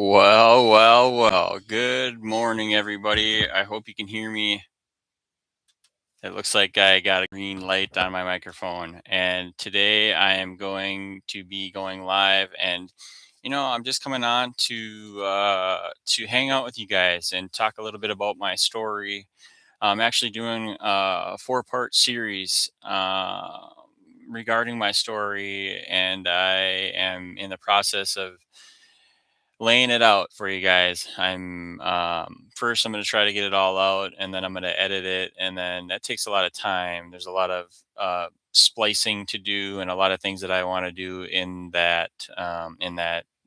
Well. Good morning, everybody. I hope you can hear me. It looks like I got a green light on my microphone. And today I am going to be going live. And I'm just coming on to hang out with you guys and talk a little bit about my story. I'm actually doing a four-part series regarding my story, and I am in the process of laying it out for you guys. I'm first I'm going to try to get it all out, and then I'm going to edit it, and then that takes a lot of time. There's a lot of splicing to do, and a lot of things that I want to do in that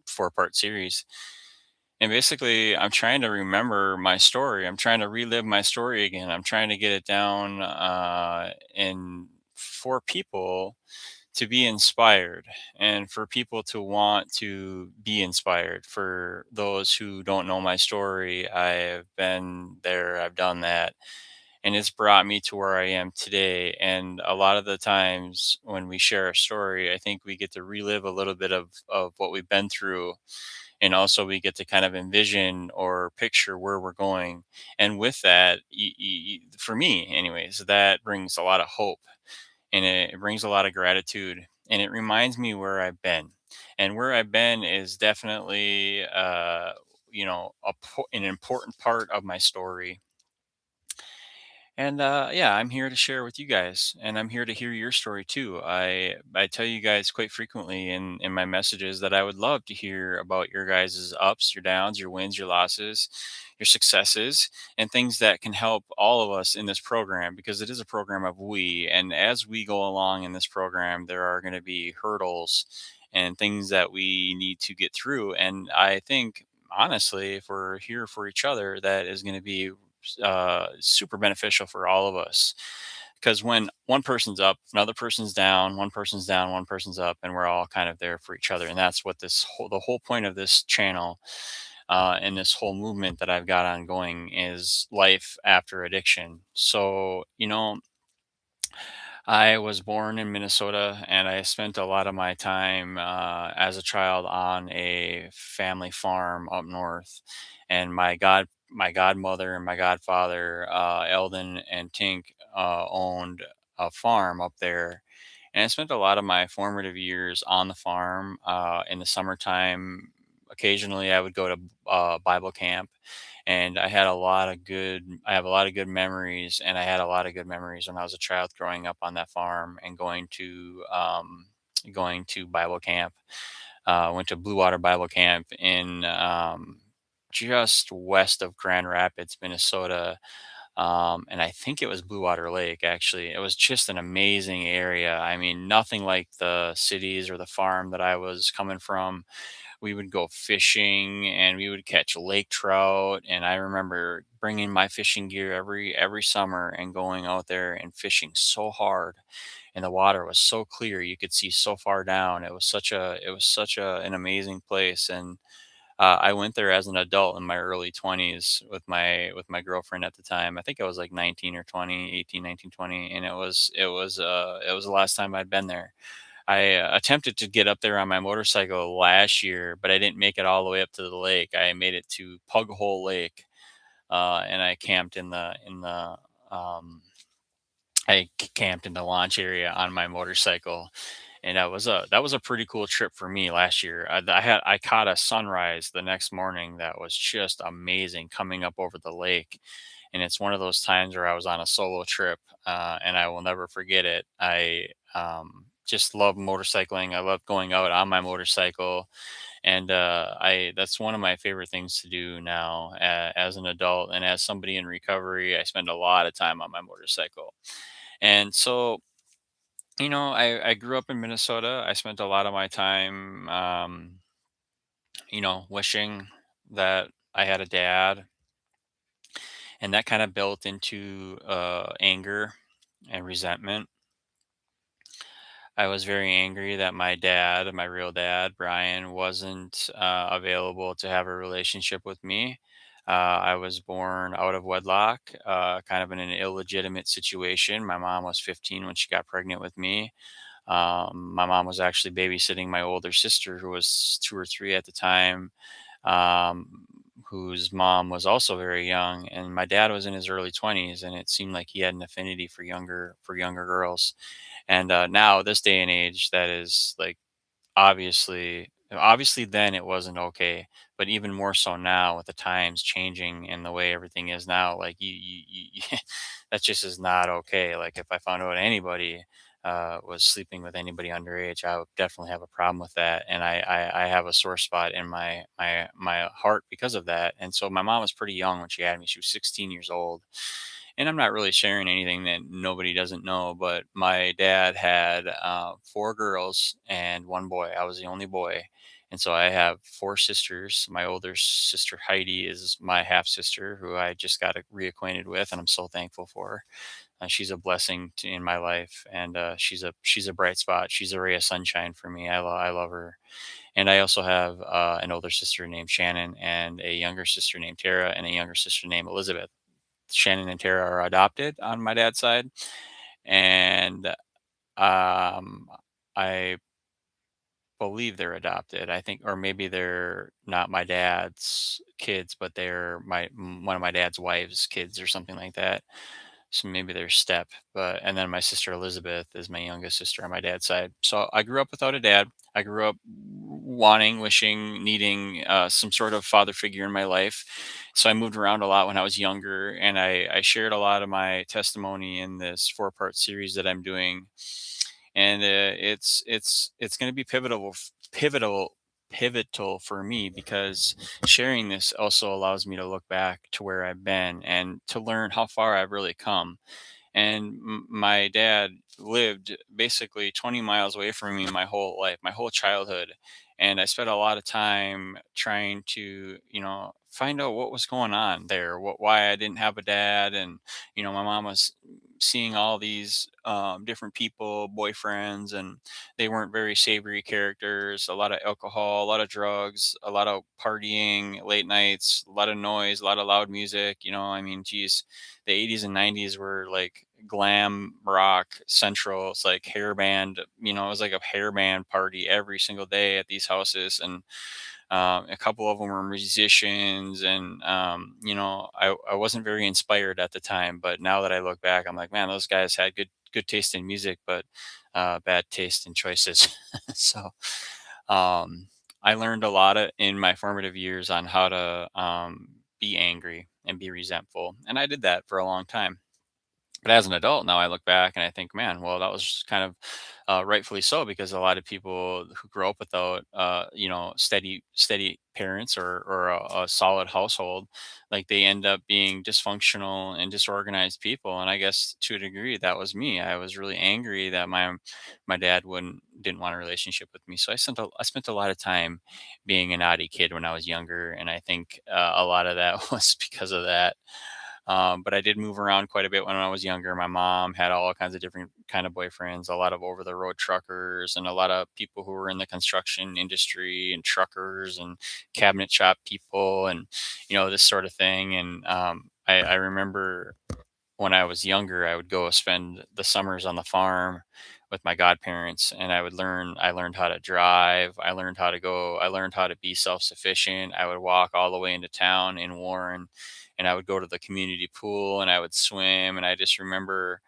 four-part series. And basically, I'm trying to remember my story. I'm trying to relive my story again. I'm trying to get it down in for people to be inspired and for people to want to be inspired. For those who don't know my story, I've been there, I've done that, and it's brought me to where I am today. And a lot of the times when we share a story, I think we get to relive a little bit of what we've been through. And also, we get to kind of envision or picture where we're going. And with that, for me, anyways, that brings a lot of hope, and it brings a lot of gratitude, and it reminds me where I've been. And where I've been is definitely an important part of my story. And yeah, I'm here to share with you guys, and I'm here to hear your story too. I tell you guys quite frequently in my messages that I would love to hear about your guys' ups, your downs, your wins, your losses, your successes, and things that can help all of us in this program, because it is a program of we. And as we go along in this program, there are going to be hurdles and things that we need to get through. And I think, honestly, if we're here for each other, that is going to be super beneficial for all of us. Because when one person's up, another person's down, one person's down, one person's up, and we're all kind of there for each other. And that's what the whole point of this channel and this whole movement that I've got ongoing is life after addiction. So, I was born in Minnesota, and I spent a lot of my time as a child on a family farm up north. And my godmother and my godfather, Eldon and Tink, owned a farm up there. And I spent a lot of my formative years on the farm. In the summertime, occasionally I would go to Bible camp, and I have a lot of good memories, and I had a lot of good memories when I was a child growing up on that farm and going to Bible camp. Went to Blue Water Bible Camp in just west of Grand Rapids, Minnesota. And I think it was Blue Water Lake, actually. It was just an amazing area. I mean, nothing like the cities or the farm that I was coming from. We would go fishing and we would catch lake trout, and I remember bringing my fishing gear every summer and going out there and fishing so hard, and the water was so clear, you could see so far down. It was such an amazing place. And I went there as an adult in my early 20s with my girlfriend at the time. I think I was like 19 or 20, 18, 19, 20, and it was the last time I'd been there. I attempted to get up there on my motorcycle last year, but I didn't make it all the way up to the lake. I made it to Pug Hole Lake, and I camped in the launch area on my motorcycle, and that was a pretty cool trip for me last year. I caught a sunrise the next morning that was just amazing coming up over the lake, and it's one of those times where I was on a solo trip, and I will never forget it. I just love motorcycling. I love going out on my motorcycle, and I that's one of my favorite things to do now as an adult and as somebody in recovery. I spend a lot of time on my motorcycle, and so I grew up in Minnesota. I spent a lot of my time, wishing that I had a dad, and that kind of built into anger and resentment. I was very angry that my dad, my real dad, Brian, wasn't available to have a relationship with me. I was born out of wedlock, kind of in an illegitimate situation. My mom was 15 when she got pregnant with me. My mom was actually babysitting my older sister, who was 2 or 3 at the time. um, whose mom was also very young, and my dad was in his early 20s, and it seemed like he had an affinity for younger girls. And now, this day and age, that is like obviously then it wasn't okay, but even more so now with the times changing and the way everything is now, like that just is not okay. Like if I found out anybody was sleeping with anybody underage, I would definitely have a problem with that. And I have a sore spot in my heart because of that. And so my mom was pretty young when she had me. She was 16 years old. And I'm not really sharing anything that nobody doesn't know, but my dad had four girls and one boy. I was the only boy. And so I have four sisters. My older sister Heidi is my half sister, who I just got reacquainted with, and I'm so thankful for her. She's a blessing in my life, and she's a bright spot. She's a ray of sunshine for me. I love her. And I also have an older sister named Shannon, and a younger sister named Tara, and a younger sister named Elizabeth. Shannon and Tara are adopted on my dad's side, and um, I believe they're adopted. I think, or maybe they're not my dad's kids, but they're one of my dad's wife's kids or something like that. So maybe they're step. But and then my sister Elizabeth is my youngest sister on my dad's side. So I grew up without a dad. I grew up wanting, wishing, needing some sort of father figure in my life. So I moved around a lot when I was younger, and I shared a lot of my testimony in this four-part series that I'm doing. And it's going to be pivotal for me, because sharing this also allows me to look back to where I've been and to learn how far I've really come. And my dad lived basically 20 miles away from me my whole life, my whole childhood. And I spent a lot of time trying to, find out what was going on there, why I didn't have a dad. And, my mom was seeing all these different people, boyfriends, and they weren't very savory characters. A lot of alcohol, a lot of drugs, a lot of partying, late nights, a lot of noise, a lot of loud music. I mean, geez, the 80s and 90s were like glam rock central. It's like hair band, it was like a hair band party every single day at these houses. And a couple of them were musicians. And I wasn't very inspired at the time, but now that I look back, I'm like, man, those guys had good taste in music, but bad taste in choices. So um, I learned a lot in my formative years on how to be angry and be resentful, and I did that for a long time. But as an adult now, I look back and I think, man, well, that was kind of rightfully so, because a lot of people who grow up without, steady parents, or a solid household, like they end up being dysfunctional and disorganized people. And I guess to a degree, that was me. I was really angry that my dad didn't want a relationship with me. So I spent a lot of time being a naughty kid when I was younger, and I think a lot of that was because of that. But I did move around quite a bit when I was younger. My mom had all kinds of different kind of boyfriends, a lot of over the road truckers, and a lot of people who were in the construction industry, and truckers and cabinet shop people, and this sort of thing. And I remember when I was younger, I would go spend the summers on the farm with my godparents, and I learned how to drive. I learned how to be self-sufficient. I would walk all the way into town in Warren, and I would go to the community pool and I would swim. And I just remember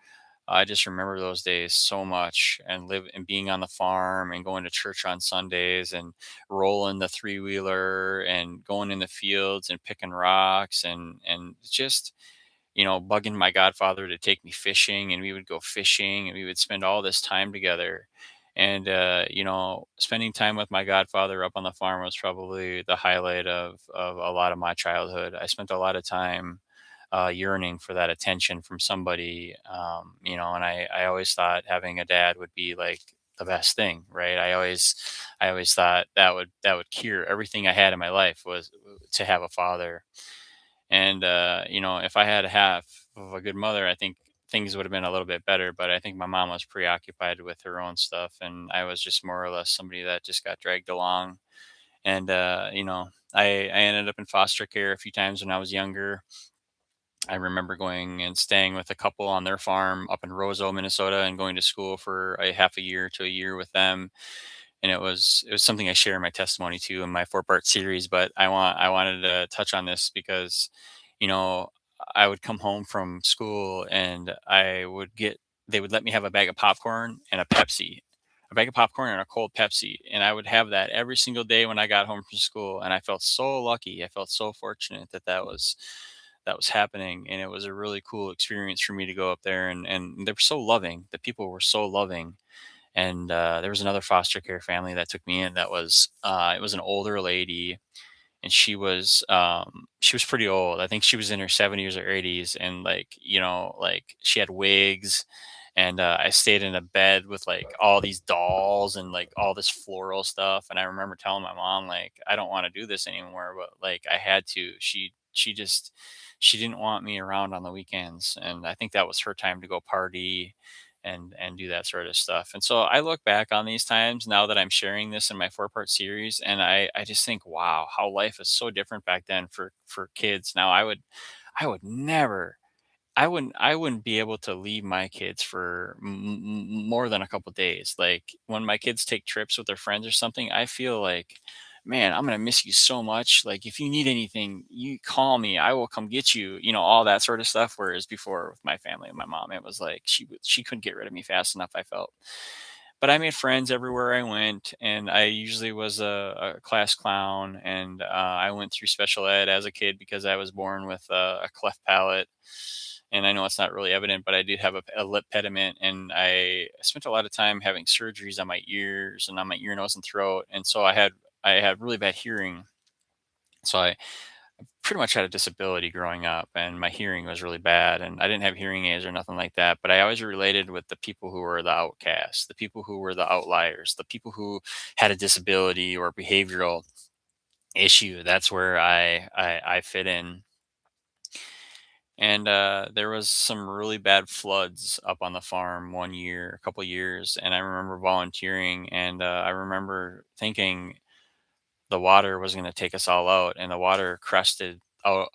those days so much, and being on the farm and going to church on Sundays, and rolling the three-wheeler and going in the fields and picking rocks, and just bugging my godfather to take me fishing, and we would go fishing and we would spend all this time together. And, spending time with my godfather up on the farm was probably the highlight of a lot of my childhood. I spent a lot of time yearning for that attention from somebody, and I always thought having a dad would be like the best thing, right? I always thought that would cure everything I had in my life, was to have a father. And, if I had a half of a good mother, I think things would have been a little bit better. But I think my mom was preoccupied with her own stuff, and I was just more or less somebody that just got dragged along. And, I ended up in foster care a few times when I was younger. I remember going and staying with a couple on their farm up in Roseau, Minnesota, and going to school for a half a year to a year with them. and it was something I share in my testimony too in my four-part series. But I wanted to touch on this because, you know, I would come home from school and they would let me have a bag of popcorn and a bag of popcorn and a cold Pepsi, and I would have that every single day when I got home from school. And I felt so lucky. I felt so fortunate that was happening, and it was a really cool experience for me to go up there, and they were so loving. The people were so loving, and there was another foster care family that took me in. That was it was an older lady, and she was pretty old. I think she was in her 70s or 80s, and like, like she had wigs. And I stayed in a bed with like all these dolls and like all this floral stuff. And I remember telling my mom like, I don't want to do this anymore, but like I had to. She didn't want me around on the weekends, and I think that was her time to go party and do that sort of stuff. And so I look back on these times now that I'm sharing this in my four-part series, and I just think, wow, how life is so different back then for kids. Now I would never I wouldn't be able to leave my kids for more than a couple days. Like when my kids take trips with their friends or something, I feel like, man, I'm gonna miss you so much. Like if you need anything, you call me. I will come get you. All that sort of stuff. Whereas before with my family and my mom, it was like she couldn't get rid of me fast enough. I felt. But I made friends everywhere I went, and I usually was a class clown. And I went through special ed as a kid because I was born with a cleft palate. And I know it's not really evident, but I did have a lip pediment, and I spent a lot of time having surgeries on my ears and on my ear, nose, and throat. And so I had really bad hearing. So I pretty much had a disability growing up, and my hearing was really bad, and I didn't have hearing aids or nothing like that. But I always related with the people who were the outcasts, the people who were the outliers, the people who had a disability or behavioral issue. That's where I fit in. And there was some really bad floods up on the farm one year, a couple years, and I remember volunteering, and I remember thinking the water was going to take us all out, and the water crested out,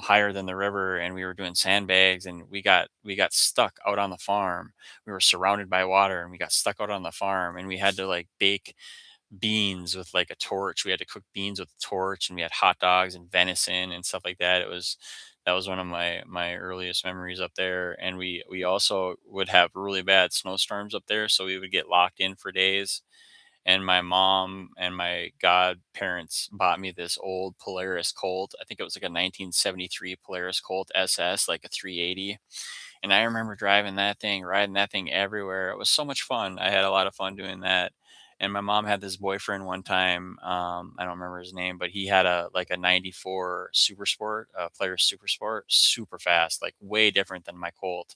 higher than the river, and we were doing sandbags, and we got stuck out on the farm. We were surrounded by water, and we got stuck out on the farm, and we had to like bake beans with like a torch. We had to cook beans with a torch, and we had hot dogs and venison and stuff like that. That was one of my earliest memories up there. And we also would have really bad snowstorms up there, so we would get locked in for days. And my mom and my godparents bought me this old Polaris Colt. I think it was like a 1973 Polaris Colt SS, like a 380. And I remember driving that thing, riding that thing everywhere. It was so much fun. I had a lot of fun doing that. And my mom had this boyfriend one time. I don't remember his name, but he had a 94 Super Sport, Polaris Super Sport, super fast, like way different than my Colt.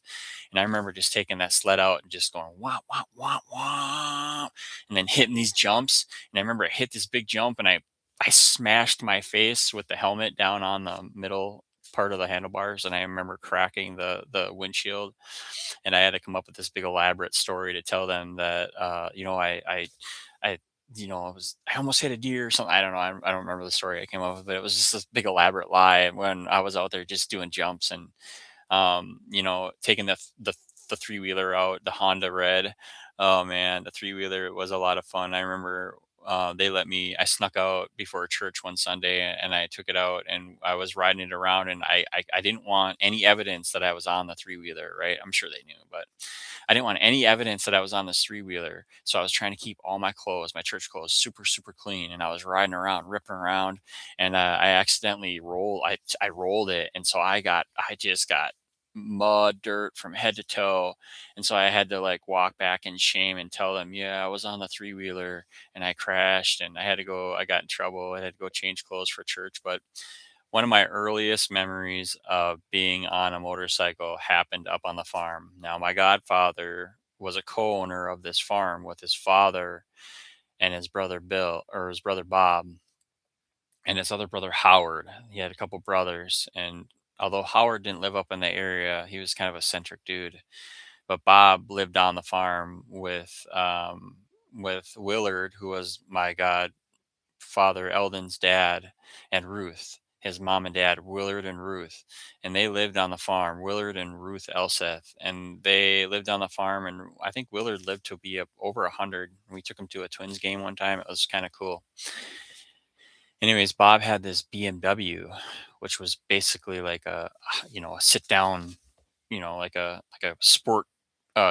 And I remember just taking that sled out and just going wah wah wah wah, and then hitting these jumps. And I remember I hit this big jump, and I smashed my face with the helmet down on the middle part of the handlebars, and I remember cracking the windshield. And I had to come up with this big elaborate story to tell them that I I almost hit a deer or something. I don't know. I don't remember the story I came up with, but it was just this big elaborate lie when I was out there just doing jumps, and taking the three wheeler out, the Honda Red. Oh man, the three wheeler was a lot of fun. I remember they let me. I snuck out before church one Sunday, and I took it out, and I was riding it around, and I didn't want any evidence that I was on the three wheeler. Right? I'm sure they knew, but I didn't want any evidence that I was on this three wheeler. So I was trying to keep all my clothes, my church clothes, super super clean, and I was riding around, ripping around, and I accidentally rolled. I rolled it, and so I just got mud, dirt from head to toe. And so I had to like walk back in shame and tell them, yeah, I was on the three wheeler and I crashed, and I got in trouble. I had to go change clothes for church. But one of my earliest memories of being on a motorcycle happened up on the farm. Now, my godfather was a co owner of this farm with his father and his brother Bill, or his brother Bob, and his other brother Howard. He had a couple brothers, and although Howard didn't live up in the area, he was kind of a centric dude. But Bob lived on the farm with Willard, who was my godfather Eldon's dad, and Ruth. his mom and dad, Willard and Ruth, and they lived on the farm, Willard and Ruth Elseth, and they lived on the farm. And I think Willard lived to be up over 100. We took him to a Twins game one time. It was kind of cool. Anyways, Bob had this BMW, which was basically like a sit down, like a sport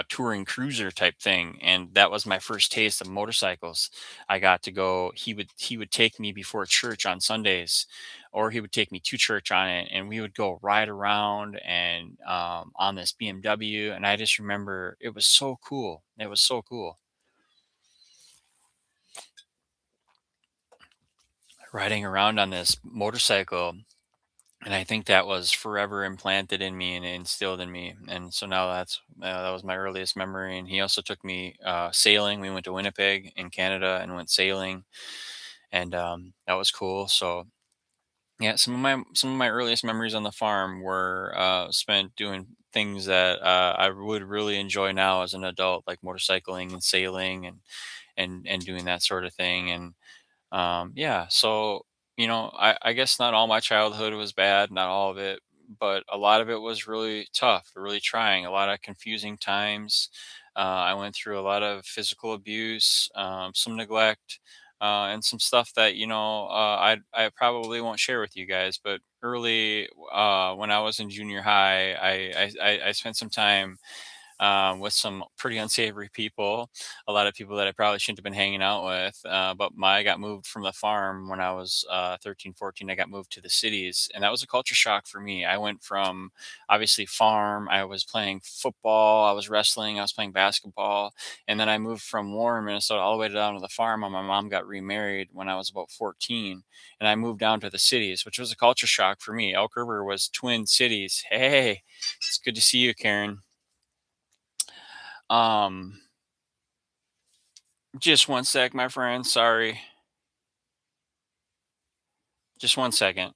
touring cruiser type thing. And that was my first taste of motorcycles. I got to go. He would take me before church on Sundays, or he would take me to church on it, and we would go ride around and on this BMW. And I just remember it was so cool. It was so cool riding around on this motorcycle. And I think that was forever implanted in me and instilled in me. And so now that was my earliest memory. And he also took me sailing. We went to Winnipeg in Canada and went sailing, and that was cool. So yeah, some of my earliest memories on the farm were spent doing things that I would really enjoy now as an adult, like motorcycling and sailing and doing that sort of thing. And yeah, so I guess not all my childhood was bad, not all of it, but a lot of it was really tough, really trying, a lot of confusing times. I went through a lot of physical abuse, some neglect, and some stuff that I probably won't share with you guys. But early, when I was in junior high, I spent some time with some pretty unsavory people, a lot of people that I probably shouldn't have been hanging out with. But I got moved from the farm when I was 13, 14. I got moved to the cities, and that was a culture shock for me. I went from obviously farm, I was playing football, I was wrestling, I was playing basketball, and then I moved from Warren, Minnesota, all the way down to the farm. And my mom got remarried when I was about 14, and I moved down to the cities, which was a culture shock for me. Elk River was Twin Cities. Hey, it's good to see you, Karen. Um, just one sec, my friend. Sorry. Just one second.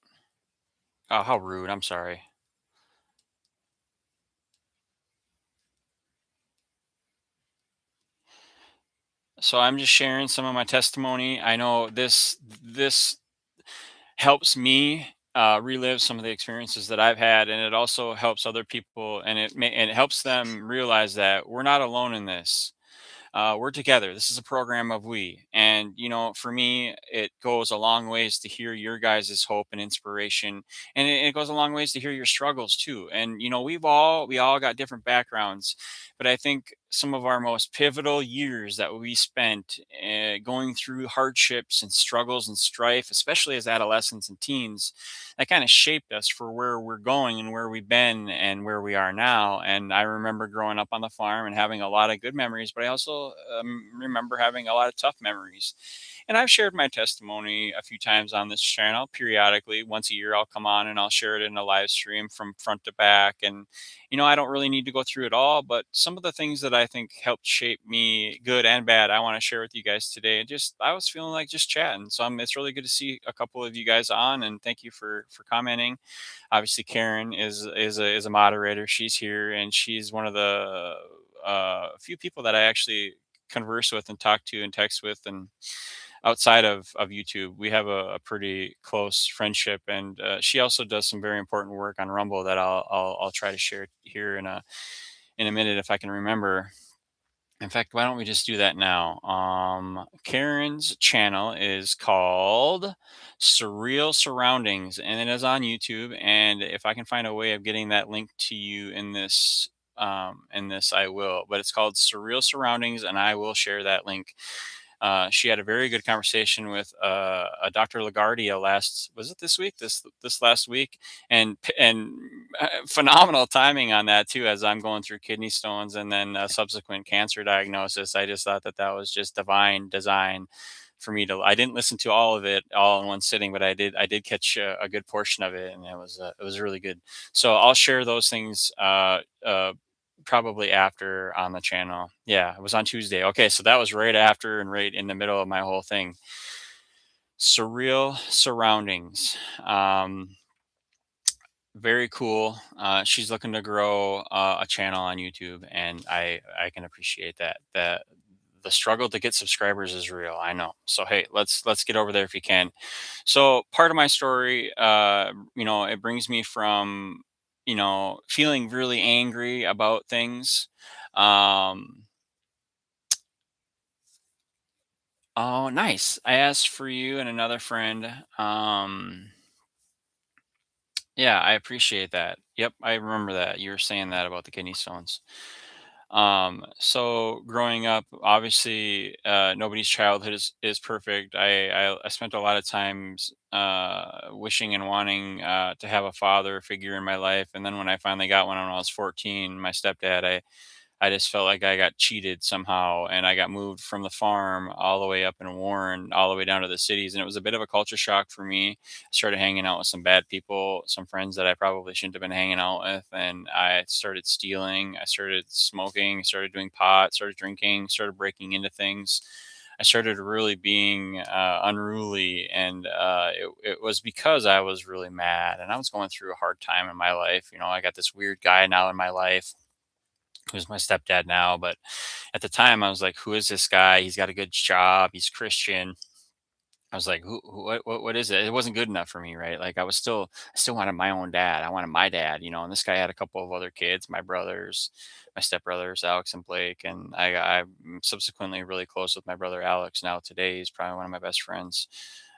Oh, how rude. I'm sorry. So I'm just sharing some of my testimony. I know this helps me relive some of the experiences that I've had, and it also helps other people, and it helps them realize that we're not alone in this. We're together. This is a program of we. And, for me, it goes a long ways to hear your guys' hope and inspiration. And it goes a long ways to hear your struggles too. And, we all got different backgrounds, but I think some of our most pivotal years that we spent going through hardships and struggles and strife, especially as adolescents and teens, that kind of shaped us for where we're going and where we've been and where we are now. And I remember growing up on the farm and having a lot of good memories, but I also remember having a lot of tough memories. And I've shared my testimony a few times on this channel periodically. Once a year, I'll come on and I'll share it in a live stream from front to back. And, I don't really need to go through it all, but some of the things that I think helped shape me, good and bad, I want to share with you guys today. And just, I was feeling like just chatting. So it's really good to see a couple of you guys on, and thank you for commenting. Obviously, Karen is a moderator. She's here, and she's one of the few people that I actually converse with and talk to and text with, and outside of YouTube, we have a pretty close friendship. And she also does some very important work on Rumble that I'll try to share here in a minute if I can remember. In fact, why don't we just do that now? Karen's channel is called Surreal Surroundings, and it is on YouTube. And if I can find a way of getting that link to you in this, I will. But it's called Surreal Surroundings, and I will share that link. She had a very good conversation with a Dr. LaGuardia was it this week? This last week, and phenomenal timing on that too. As I'm going through kidney stones and then a subsequent cancer diagnosis, I just thought that that was just divine design for me to. I didn't listen to all of it all in one sitting, but I did catch a good portion of it, and it was really good. So I'll share those things. Probably after on the channel. Yeah, it was on Tuesday. Okay, so that was right after and right in the middle of my whole thing. Surreal surroundings. Very cool. She's looking to grow a channel on YouTube, and I can appreciate that. the struggle to get subscribers is real. I know. So hey, let's get over there if you can. So part of my story, it brings me from, feeling really angry about things. Um, oh, nice. I asked for you and another friend. Yeah, I appreciate that. Yep, I remember that. You were saying that about the kidney stones. So growing up, obviously, nobody's childhood is perfect. I spent a lot of times wishing and wanting to have a father figure in my life, and then when I finally got one when I was 14, my stepdad, I just felt like I got cheated somehow, and I got moved from the farm all the way up in Warren, all the way down to the cities, and it was a bit of a culture shock for me. I started hanging out with some bad people, some friends that I probably shouldn't have been hanging out with, and I started stealing, I started smoking, started doing pot, started drinking, started breaking into things. I started really being unruly, and it was because I was really mad, and I was going through a hard time in my life. I got this weird guy now in my life who's my stepdad now. But at the time, I was like, "Who is this guy? He's got a good job. He's Christian." I was like, what is it?" It wasn't good enough for me, right? Like I still wanted my own dad. I wanted my dad, And this guy had a couple of other kids, my brothers, my stepbrothers, Alex and Blake, and I'm subsequently really close with my brother Alex now. Today, he's probably one of my best friends.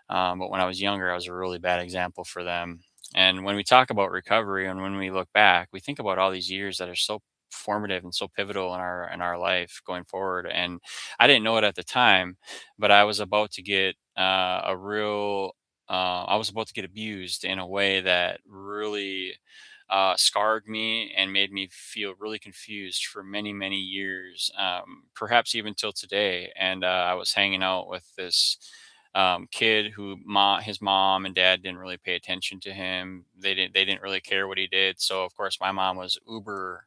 But when I was younger, I was a really bad example for them. And when we talk about recovery and when we look back, we think about all these years that are so formative and so pivotal in our life going forward. And I didn't know it at the time, but I was about to get I was about to get abused in a way that really scarred me and made me feel really confused for many, many years, perhaps even till today. And I was hanging out with this kid who his mom and dad didn't really pay attention to him. They didn't really care what he did. So of course my mom was uber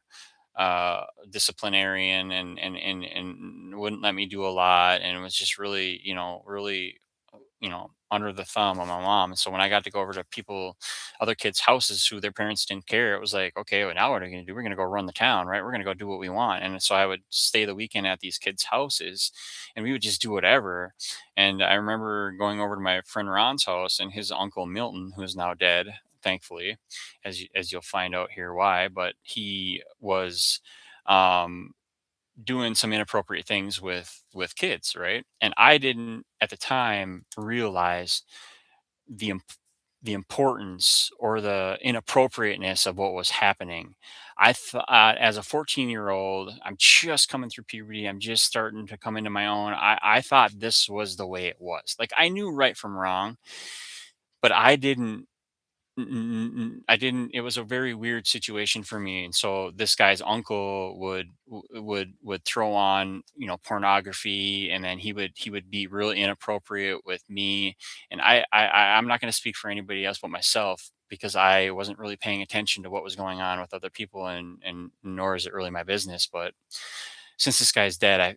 disciplinarian and wouldn't let me do a lot, and it was just really, really, under the thumb of my mom. And so when I got to go over to other kids' houses who their parents didn't care, it was like, okay, well, now what are we going to do? We're going to go run the town, right? We're going to go do what we want. And so I would stay the weekend at these kids' houses, and we would just do whatever. And I remember going over to my friend Ron's house, and his uncle Milton, who is now dead, thankfully, as you'll find out here why. But he was um, doing some inappropriate things with kids, right? And I didn't at the time realize the imp- the importance or the inappropriateness of what was happening. I thought, as a 14-year-old, I'm just coming through puberty, I'm just starting to come into my own. I thought this was the way it was. Like I knew right from wrong, but I didn't. It was a very weird situation for me, and so this guy's uncle would throw on, pornography, and then he would be really inappropriate with me. And I'm not going to speak for anybody else but myself, because I wasn't really paying attention to what was going on with other people, and nor is it really my business. But since this guy's dead,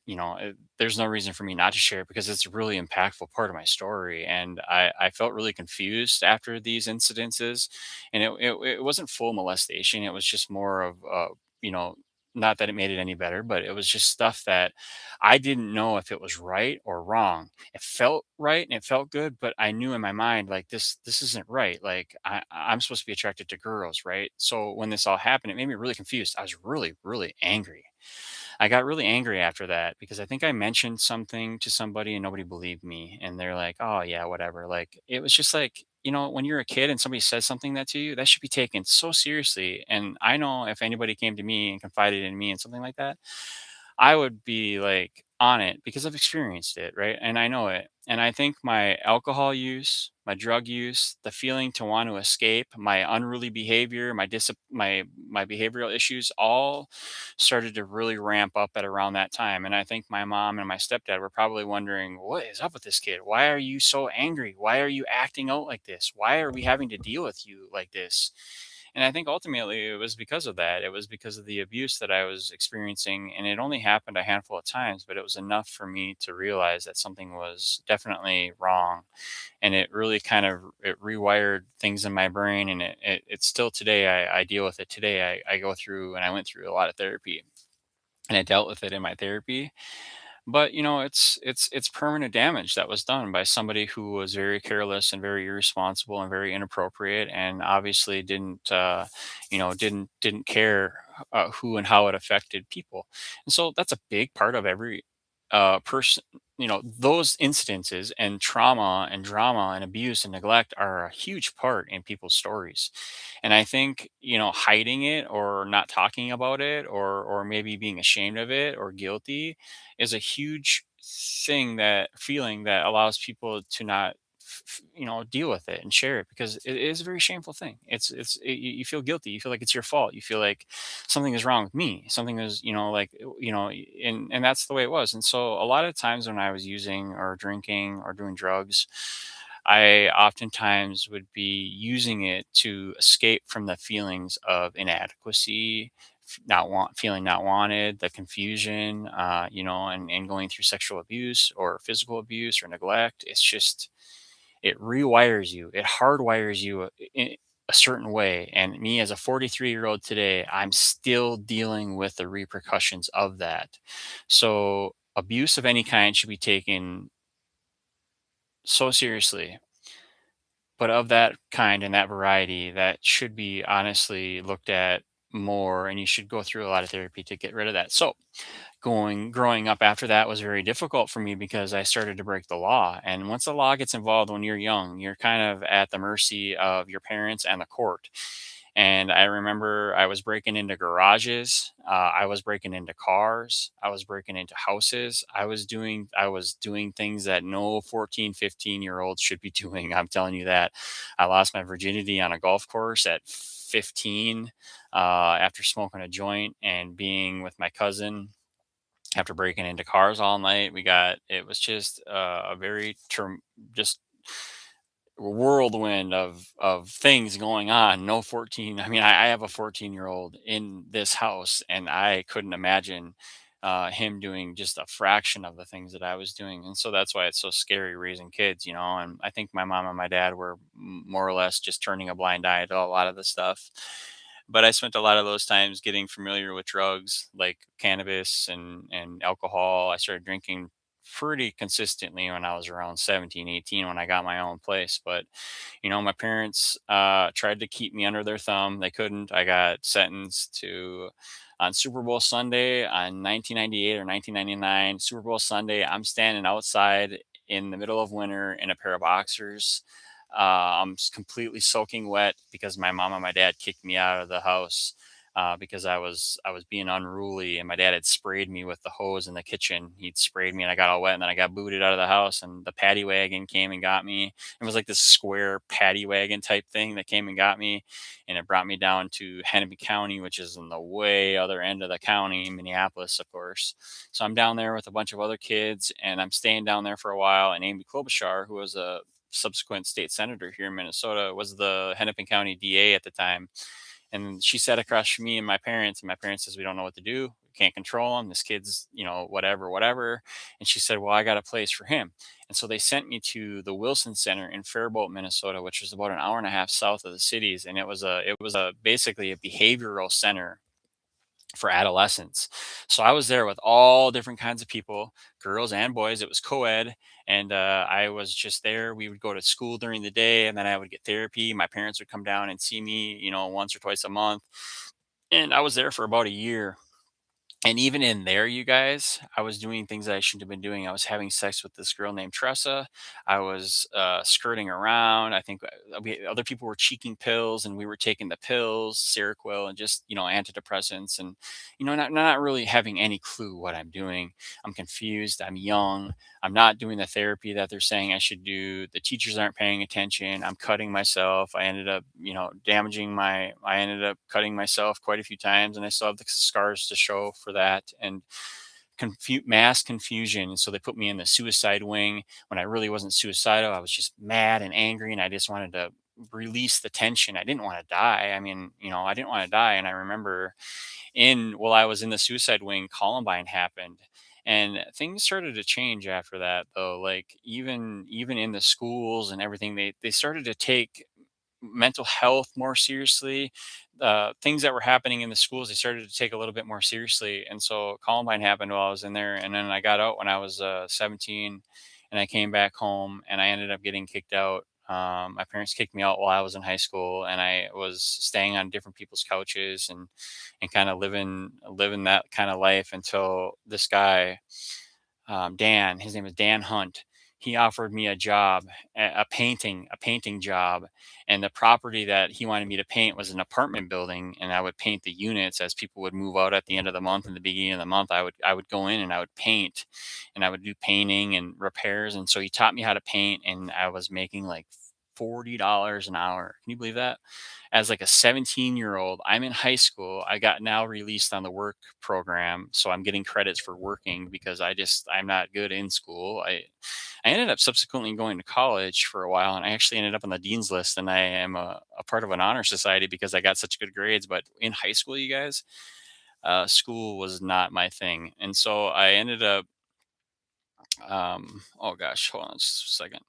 there's no reason for me not to share it, because it's a really impactful part of my story. And I felt really confused after these incidences, and it wasn't full molestation. It was just more of, you know, not that it made it any better, but it was just stuff that I didn't know if it was right or wrong. It felt right and it felt good, but I knew in my mind, like, this isn't right. Like I'm supposed to be attracted to girls, right? So when this all happened, it made me really confused. I was really, really angry. I got really angry after that, because I think I mentioned something to somebody and nobody believed me. And they're like, "Oh, yeah, whatever." Like, it was just like, when you're a kid and somebody says something that to you, that should be taken so seriously. And I know if anybody came to me and confided in me and something like that, I would be like on it, because I've experienced it, right? And I know it. And I think my alcohol use, my drug use, the feeling to want to escape, my unruly behavior, my behavioral issues, all started to really ramp up at around that time. And I think my mom and my stepdad were probably wondering, "What is up with this kid? Why are you so angry? Why are you acting out like this? Why are we having to deal with you like this?" And I think ultimately it was because of that. It was because of the abuse that I was experiencing. And it only happened a handful of times, but it was enough for me to realize that something was definitely wrong. And it really kind of it rewired things in my brain. And it's still today, I deal with it today. I go through, and I went through a lot of therapy, and I dealt with it in my therapy. But it's permanent damage that was done by somebody who was very careless and very irresponsible and very inappropriate, and obviously didn't care who and how it affected people. And so that's a big part of every person. Those incidences and trauma and drama and abuse and neglect are a huge part in people's stories. And I think, hiding it or not talking about it, or maybe being ashamed of it or guilty, is a huge feeling that allows people to not deal with it and share it, because it is a very shameful thing. You feel guilty, you feel like it's your fault, you feel like something is wrong with me, something is, like, and that's the way it was. And so a lot of times when I was using or drinking or doing drugs, I oftentimes would be using it to escape from the feelings of inadequacy, feeling not wanted, the confusion, and going through sexual abuse or physical abuse or neglect. It's just, it rewires you, it hardwires you in a certain way. And me as a 43-year-old today, I'm still dealing with the repercussions of that. So abuse of any kind should be taken so seriously, but of that kind and that variety, that should be honestly looked at more, and you should go through a lot of therapy to get rid of that. So going growing up after that was very difficult for me because I started to break the law. And once the law gets involved when you're young, you're kind of at the mercy of your parents and the court. And I remember I was breaking into garages, I was breaking into cars, I was breaking into houses, I was doing things that no 14, 15-year old should be doing. I'm telling you that. I lost my virginity on a golf course at 15, after smoking a joint and being with my cousin after breaking into cars all night. It was just a very just whirlwind of things going on. No 14. I mean, I have a 14-year-old in this house, and I couldn't imagine him doing just a fraction of the things that I was doing. And so that's why it's so scary raising kids, And I think my mom and my dad were more or less just turning a blind eye to a lot of the stuff. But I spent a lot of those times getting familiar with drugs like cannabis and alcohol. I started drinking pretty consistently when I was around 17, 18, when I got my own place. But, my parents tried to keep me under their thumb. They couldn't. I got sentenced to, on Super Bowl Sunday on 1998 or 1999, Super Bowl Sunday, I'm standing outside in the middle of winter in a pair of boxers. Completely soaking wet because my mom and my dad kicked me out of the house, because I was being unruly, and my dad had sprayed me with the hose in the kitchen. He'd sprayed me and I got all wet, and then I got booted out of the house, and the paddy wagon came and got me. It was like this square paddy wagon type thing that came and got me, and it brought me down to Hennepin County, which is in the way other end of the county, Minneapolis, of course. So I'm down there with a bunch of other kids, and I'm staying down there for a while. And Amy Klobuchar, who was a subsequent state senator here in Minnesota, was the Hennepin County DA at the time. And she sat across from me and my parents, and my parents says, "We don't know what to do. We can't control him. This kid's, whatever, whatever." And she said, "Well, I got a place for him." And so they sent me to the Wilson Center in Faribault, Minnesota, which was about an hour and a half south of the cities. And it was basically a behavioral center for adolescents. So I was there with all different kinds of people, girls and boys. It was co-ed, and I was just there. We would go to school during the day, and then I would get therapy. My parents would come down and see me, once or twice a month, and I was there for about a year. And even in there, you guys, I was doing things that I shouldn't have been doing. I was having sex with this girl named Tressa. I was skirting around. I think other people were cheeking pills, and we were taking the pills, Seroquel, and just, antidepressants, and, not really having any clue what I'm doing. I'm confused. I'm young. I'm not doing the therapy that they're saying I should do. The teachers aren't paying attention. I'm cutting myself. I ended up, I ended up cutting myself quite a few times, and I still have the scars to show for that. And mass confusion. And so they put me in the suicide wing when I really wasn't suicidal. I was just mad and angry, and I just wanted to release the tension. I didn't want to die. I mean, I didn't want to die. And I remember while I was in the suicide wing, Columbine happened. And things started to change after that, though. Like, even in the schools and everything, they started to take mental health more seriously. things that were happening in the schools, they started to take a little bit more seriously. And so Columbine happened while I was in there, and then I got out when I was 17, and I came back home, and I ended up getting kicked out. My parents kicked me out while I was in high school, and I was staying on different people's couches and kind of living that kind of life until this guy, Dan. His name is Dan Hunt. He offered me a job, a painting job, and the property that he wanted me to paint was an apartment building, and I would paint the units as people would move out at the end of the month and the beginning of the month. I would go in and I would paint, and I would do painting and repairs, and so he taught me how to paint, and I was making like $40 an hour. Can you believe that? As like a 17-year-old, I'm in high school. I got now released on the work program, so I'm getting credits for working because I'm not good in school. I ended up subsequently going to college for a while, and I actually ended up on the dean's list, and I am a part of an honor society because I got such good grades. But in high school, you guys, school was not my thing, and so I ended up. Oh gosh, hold on just a second.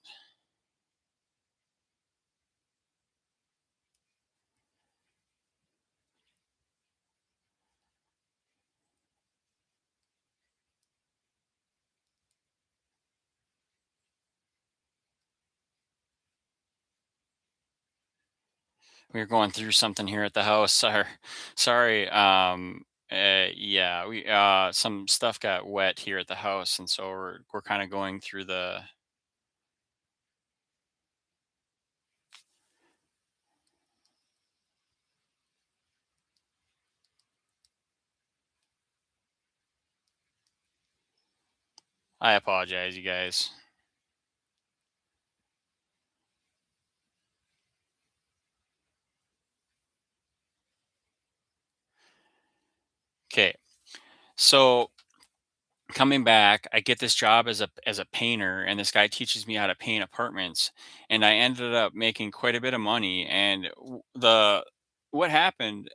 We were going through something here at the house. Sorry. Yeah, we some stuff got wet here at the house, and so we're kind of going through the. I apologize, you guys. Okay, so coming back, I get this job as a painter, and this guy teaches me how to paint apartments, and I ended up making quite a bit of money. And the what happened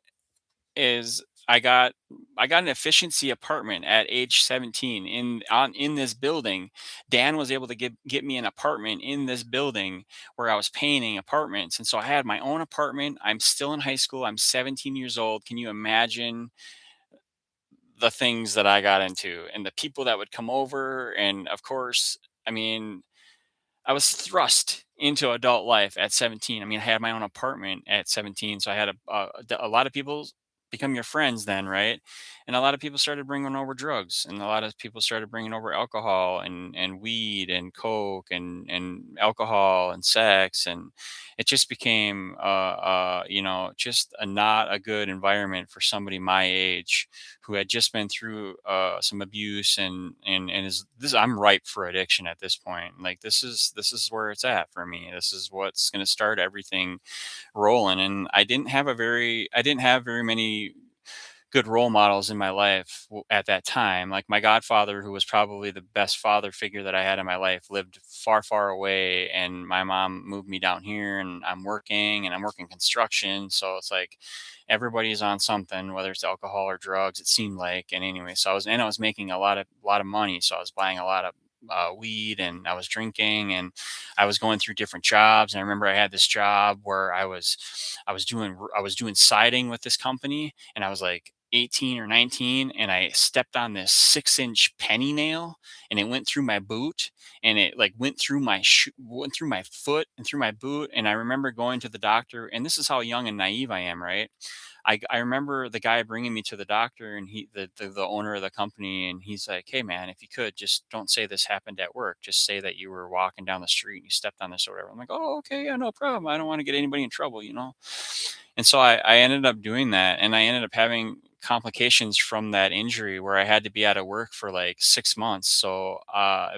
is I got an efficiency apartment at age 17 in this building. Dan was able to get me an apartment in this building where I was painting apartments. And so I had my own apartment. I'm still in high school. I'm 17 years old. Can you imagine the things that I got into and the people that would come over? And of course, I mean, I was thrust into adult life at 17. I mean, I had my own apartment at 17, so I had a lot of people become your friends then, right? And a lot of people started bringing over drugs, and a lot of people started bringing over alcohol and weed and coke and alcohol and sex, and it just became just a not a good environment for somebody my age who had just been through some abuse and is this I'm ripe for addiction at this point. Like this is where it's at for me. This is what's going to start everything rolling. And I didn't have very many good role models in my life at that time. Like my godfather, who was probably the best father figure that I had in my life, lived far, far away, and my mom moved me down here, and I'm working construction, so it's like everybody's on something, whether it's alcohol or drugs. It seemed like, and anyway, so I was making a lot of money, so I was buying a lot of weed, and I was drinking, and I was going through different jobs. And I remember I had this job where I was doing siding with this company, and I was like 18 or 19, and I stepped on this 6-inch penny nail, and it went through my boot, and it like went through my foot and through my boot. And I remember going to the doctor, and this is how young and naive I am, right? I remember the guy bringing me to the doctor, and the owner of the company, and he's like, "Hey man, if you could just don't say this happened at work. Just say that you were walking down the street and you stepped on this or whatever." I'm like, "Oh, okay, yeah, no problem. I don't want to get anybody in trouble." And so I ended up doing that, and I ended up having complications from that injury where I had to be out of work for like 6 months. So,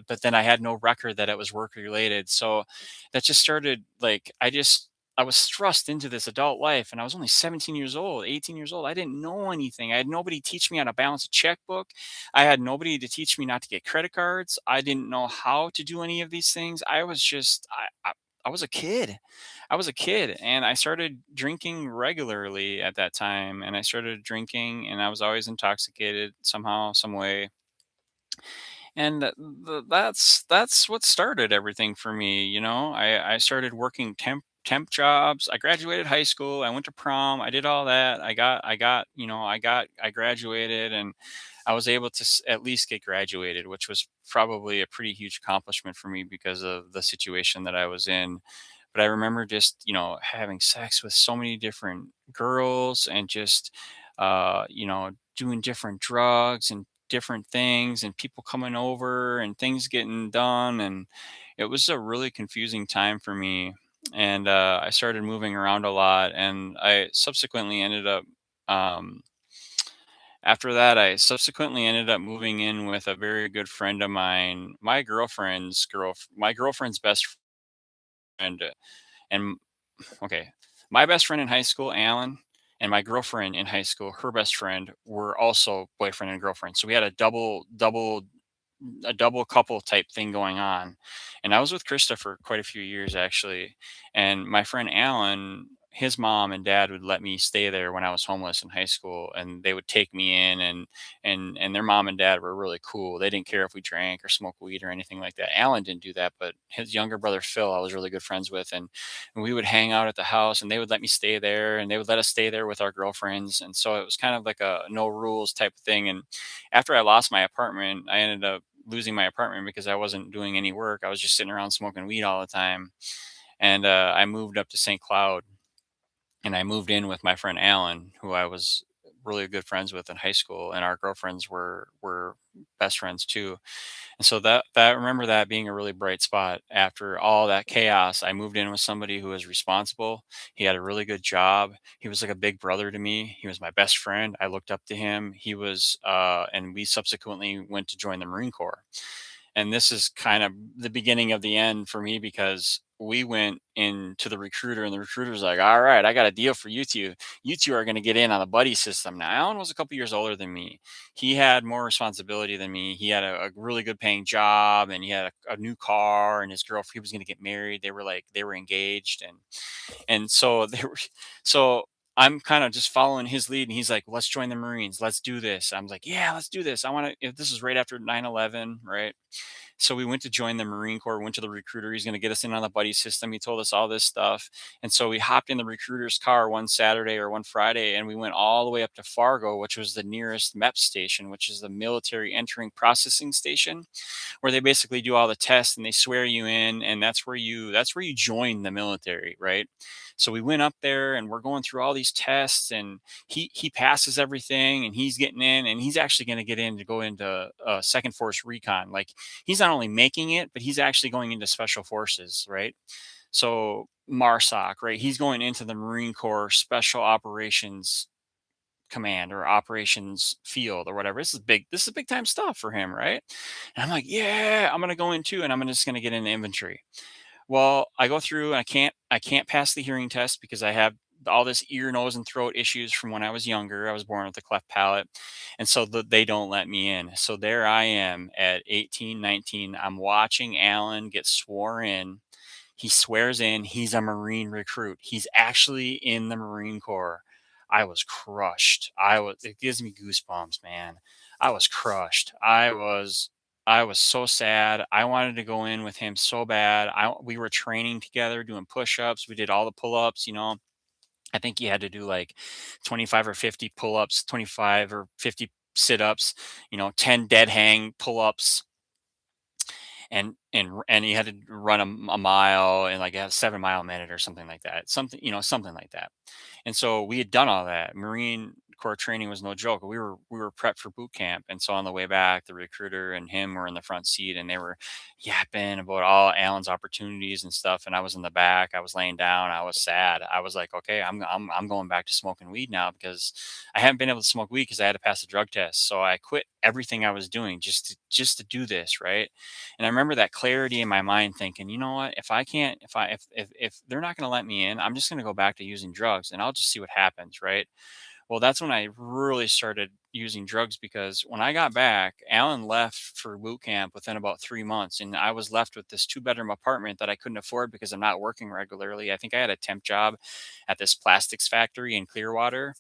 but then I had no record that it was work related. So that just started like I was thrust into this adult life, and I was only 17 years old, 18 years old. I didn't know anything. I had nobody teach me how to balance a checkbook. I had nobody to teach me not to get credit cards. I didn't know how to do any of these things. I was a kid. I was a kid, and I started drinking regularly at that time. And I started drinking, and I was always intoxicated somehow, some way. And that's what started everything for me. I started working temp jobs. I graduated high school. I went to prom. I did all that. I graduated, and I was able to at least get graduated, which was probably a pretty huge accomplishment for me because of the situation that I was in. But I remember just, having sex with so many different girls and just, doing different drugs and different things and people coming over and things getting done. And it was a really confusing time for me. And I started moving around a lot. And I subsequently ended up, um, after that, I subsequently ended up moving in with a very good friend of mine, my girlfriend's best friend. And okay, my best friend in high school, Alan, and my girlfriend in high school, her best friend, were also boyfriend and girlfriend. So we had a double couple type thing going on. And I was with Krista for quite a few years actually. And my friend Alan, his mom and dad would let me stay there when I was homeless in high school, and they would take me in, and their mom and dad were really cool. They didn't care if we drank or smoked weed or anything like that. Alan didn't do that, but his younger brother Phil I was really good friends with, and we would hang out at the house, and they would let me stay there, and they would let us stay there with our girlfriends. And so it was kind of like a no rules type of thing. And after I lost my apartment, I ended up losing my apartment because I wasn't doing any work. I was just sitting around smoking weed all the time. And I moved up to St. Cloud, and I moved in with my friend Alan, who I was really good friends with in high school, and our girlfriends were best friends too. And so that I remember that being a really bright spot. After all that chaos, I moved in with somebody who was responsible. He had a really good job. He was like a big brother to me. He was my best friend. I looked up to him. And we subsequently went to join the Marine Corps. And this is kind of the beginning of the end for me because we went into the recruiter, and the recruiter's like, all right, I got a deal for you two. You two are going to get in on the buddy system. Now, Alan was a couple years older than me. He had more responsibility than me. He had a really good paying job, and he had a new car, and his girlfriend, he was going to get married. They were engaged. And so so I'm kind of just following his lead, and he's like, let's join the Marines. Let's do this. I'm like, yeah, let's do this. If this is right after 9/11, right? So we went to join the Marine Corps, went to the recruiter. He's going to get us in on the buddy system. He told us all this stuff. And so we hopped in the recruiter's car one Saturday or one Friday, and we went all the way up to Fargo, which was the nearest MEP station, which is the military entering processing station, where they basically do all the tests and they swear you in, and that's where you join the military, right? So we went up there, and we're going through all these tests, and he passes everything, and he's getting in, and he's actually going to get in to go into second force recon. Like, he's not only making it, but he's actually going into special forces, right? So MARSOC, right? He's going into the Marine Corps Special Operations Command or Operations Field or whatever. This is big time stuff for him, right? And I'm like, yeah, I'm gonna go in too, and I'm just gonna get into infantry. Well, I go through, and I can't pass the hearing test because I have all this ear, nose, and throat issues from when I was younger. I was born with a cleft palate. And so they don't let me in. So there I am at 18, 19. I'm watching Alan get swore in. He swears in. He's a Marine recruit. He's actually in the Marine Corps. I was crushed. It gives me goosebumps, man. I was crushed. I was so sad. I wanted to go in with him so bad. We were training together, doing push-ups. We did all the pull-ups. I think he had to do like 25 or 50 pull-ups, 25 or 50 sit-ups, 10 dead hang pull-ups, and he had to run a mile in like a 7 mile minute or something like that. Something like that. And so we had done all that. Marine Corps training was no joke. We were prepped for boot camp. And so on the way back, the recruiter and him were in the front seat, and they were yapping about all Alan's opportunities and stuff. And I was in the back. I was laying down. I was sad. I was like, okay, I'm going back to smoking weed now because I haven't been able to smoke weed because I had to pass a drug test. So I quit everything I was doing just to do this, right? And I remember that clarity in my mind thinking, you know what, if I can't, if they're not going to let me in, I'm just going to go back to using drugs, and I'll just see what happens. Right. Well, that's when I really started using drugs because when I got back, Alan left for boot camp within about 3 months, and I was left with this two-bedroom apartment that I couldn't afford because I'm not working regularly. I think I had a temp job at this plastics factory in Clearwater,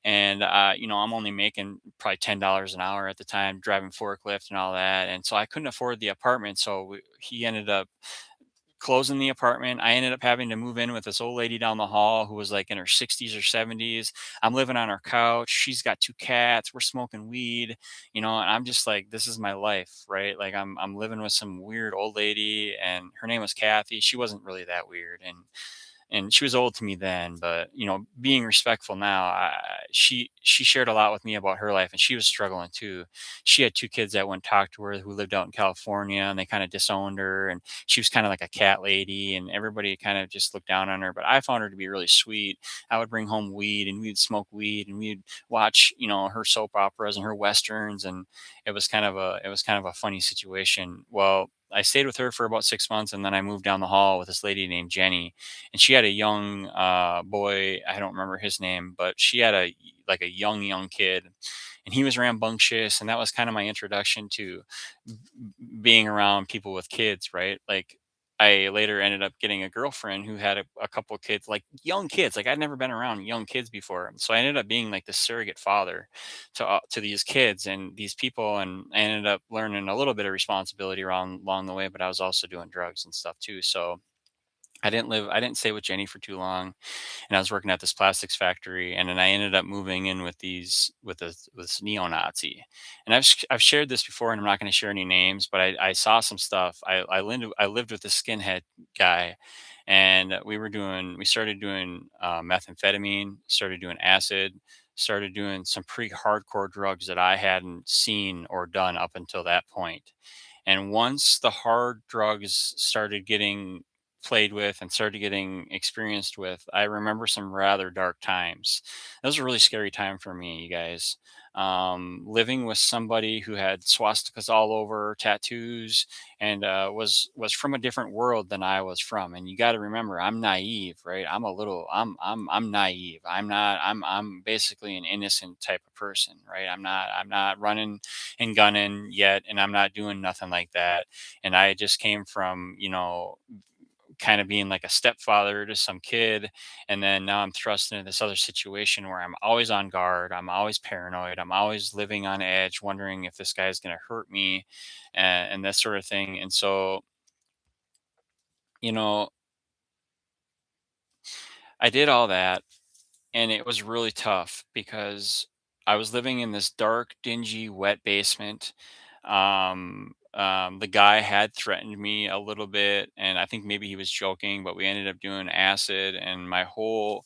and I'm only making probably $10 an hour at the time, driving forklift and all that, and so I couldn't afford the apartment. So he ended up closing the apartment. I ended up having to move in with this old lady down the hall who was like in her 60s or 70s. I'm living on her couch. She's got two cats. We're smoking weed, and I'm just like, this is my life, right? Like I'm living with some weird old lady, and her name was Kathy. She wasn't really that weird, and she was old to me then, but being respectful now, she shared a lot with me about her life, and she was struggling too. She had two kids that wouldn't talk to her, who lived out in California, and they kind of disowned her, and she was kind of like a cat lady, and everybody kind of just looked down on her. But I found her to be really sweet. I would bring home weed, and we'd smoke weed, and we'd watch her soap operas and her westerns, and it was kind of a funny situation. Well, I stayed with her for about 6 months, and then I moved down the hall with this lady named Jenny, and she had a young boy. I don't remember his name, but she had a young kid, and he was rambunctious, and that was kind of my introduction to being around people with kids, right? Like, I later ended up getting a girlfriend who had a couple of kids, like young kids. Like, I'd never been around young kids before, so I ended up being like the surrogate father to these kids and these people, and I ended up learning a little bit of responsibility around along the way. But I was also doing drugs and stuff too, so I didn't stay with Jenny for too long, and I was working at this plastics factory, and then I ended up moving in with this neo-Nazi. And I've shared this before, and I'm not going to share any names, but I saw some stuff. I lived with this skinhead guy, and we started doing methamphetamine, started doing acid, started doing some pretty hardcore drugs that I hadn't seen or done up until that point. And once the hard drugs started getting played with and started getting experienced with, I remember some rather dark times. That was a really scary time for me, you guys. Living with somebody who had swastikas all over, tattoos, and was from a different world than I was from. And you got to remember, I'm naive, right? I'm naive. I'm basically an innocent type of person, right? I'm not running and gunning yet, and I'm not doing nothing like that. And I just came from, kind of being like a stepfather to some kid, and then now I'm thrust into this other situation where I'm always on guard, I'm always paranoid, I'm always living on edge, wondering if this guy's going to hurt me, and that sort of thing. And so, you know I did all that, and it was really tough because I was living in this dark, dingy, wet basement. The guy had threatened me a little bit, and I think maybe he was joking, but we ended up doing acid, and my whole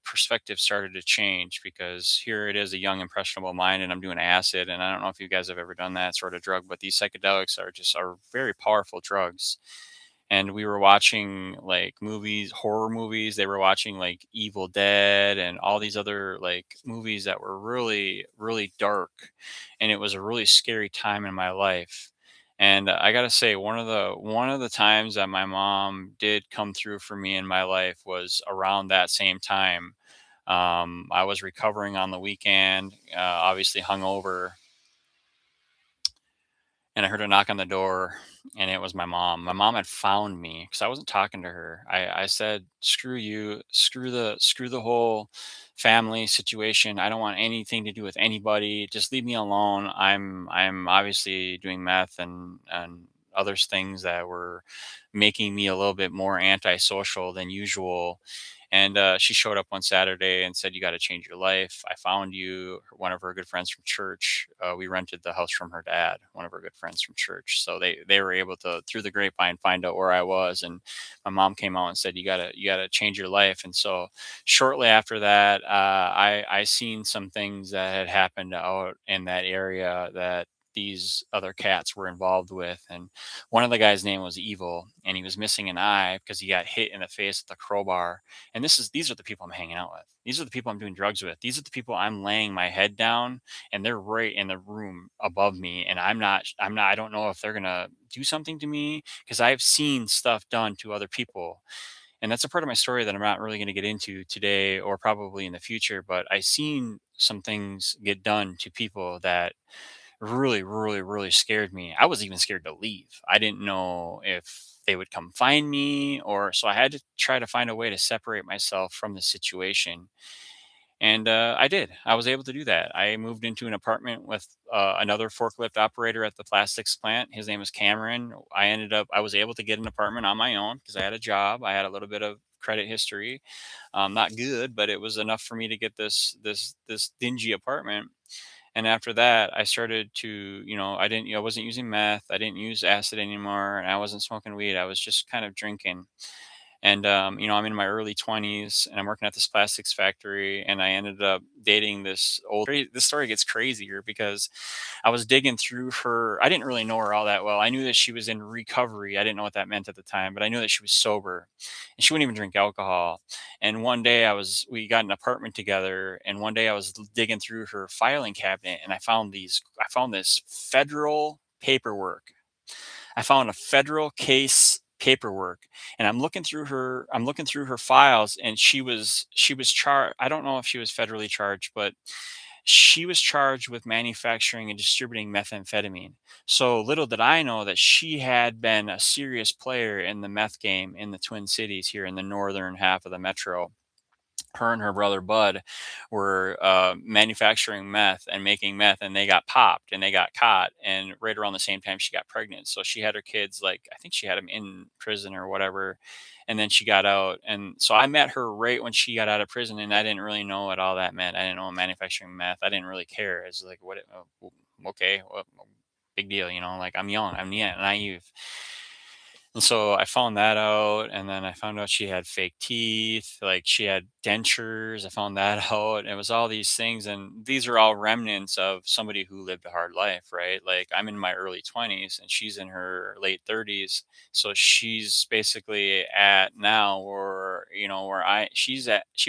perspective started to change because here it is, a young, impressionable mind, and I'm doing acid. And I don't know if you guys have ever done that sort of drug, but these psychedelics are very powerful drugs. And we were watching like movies, horror movies. They were watching like Evil Dead and all these other like movies that were really, really dark. And it was a really scary time in my life. And I gotta say, one of the times that my mom did come through for me in my life was around that same time. I was recovering on the weekend, obviously hungover, and I heard a knock on the door, and it was my mom. My mom had found me because I wasn't talking to her. I said, "Screw you, screw the whole family situation. I don't want anything to do with anybody. Just leave me alone. I'm obviously doing meth and other things that were making me a little bit more antisocial than usual." And she showed up one Saturday and said, "You got to change your life. I found you." One of her good friends from church. We rented the house from her dad, one of her good friends from church. So they were able to, through the grapevine, find out where I was. And my mom came out and said, "You gotta change your life." And so shortly after that, I seen some things that had happened out in that area that these other cats were involved with. And one of the guys' name was Evil, and he was missing an eye because he got hit in the face with a crowbar. And these are the people I'm hanging out with. These are the people I'm doing drugs with. These are the people I'm laying my head down, and they're right in the room above me. And I don't know if they're gonna do something to me because I've seen stuff done to other people. And that's a part of my story that I'm not really going to get into today or probably in the future. But I seen some things get done to people that really, really, really scared me. I was even scared to leave. I didn't know if they would come find me, or so I had to try to find a way to separate myself from the situation. And I did. I was able to do that. I moved into an apartment with another forklift operator at the plastics plant. His name was Cameron. I was able to get an apartment on my own because I had a job. I had a little bit of credit history, not good, but it was enough for me to get this dingy apartment. And after that, I started to, I wasn't using meth, I didn't use acid anymore, and I wasn't smoking weed. I was just kind of drinking. And I'm in my early 20s, and I'm working at this plastics factory, and I ended up dating this story gets crazier because I was digging through her. I didn't really know her all that well. I knew that she was in recovery. I didn't know what that meant at the time, but I knew that she was sober, and she wouldn't even drink alcohol. And one day we got an apartment together, and one day I was digging through her filing cabinet, and I found this federal paperwork. I found a federal case paperwork, and I'm looking through her files, and she was charged. I don't know if she was federally charged, but she was charged with manufacturing and distributing methamphetamine. So little did I know that she had been a serious player in the meth game in the Twin Cities here in the northern half of the metro. Her and her brother Bud were manufacturing meth and making meth, and they got popped and they got caught. And right around the same time, she got pregnant. So she had her kids, like, I think she had them in prison or whatever. And then she got out. And so I met her right when she got out of prison, and I didn't really know what all that meant. I didn't know manufacturing meth. I didn't really care. It's like, okay, well, big deal, like I'm young, I'm naive. And so I found that out, and then I found out she had fake teeth, like she had dentures. I found that out. It was all these things, and these are all remnants of somebody who lived a hard life, right? Like I'm in my early 20s, and she's in her late 30s. So she's basically at now where she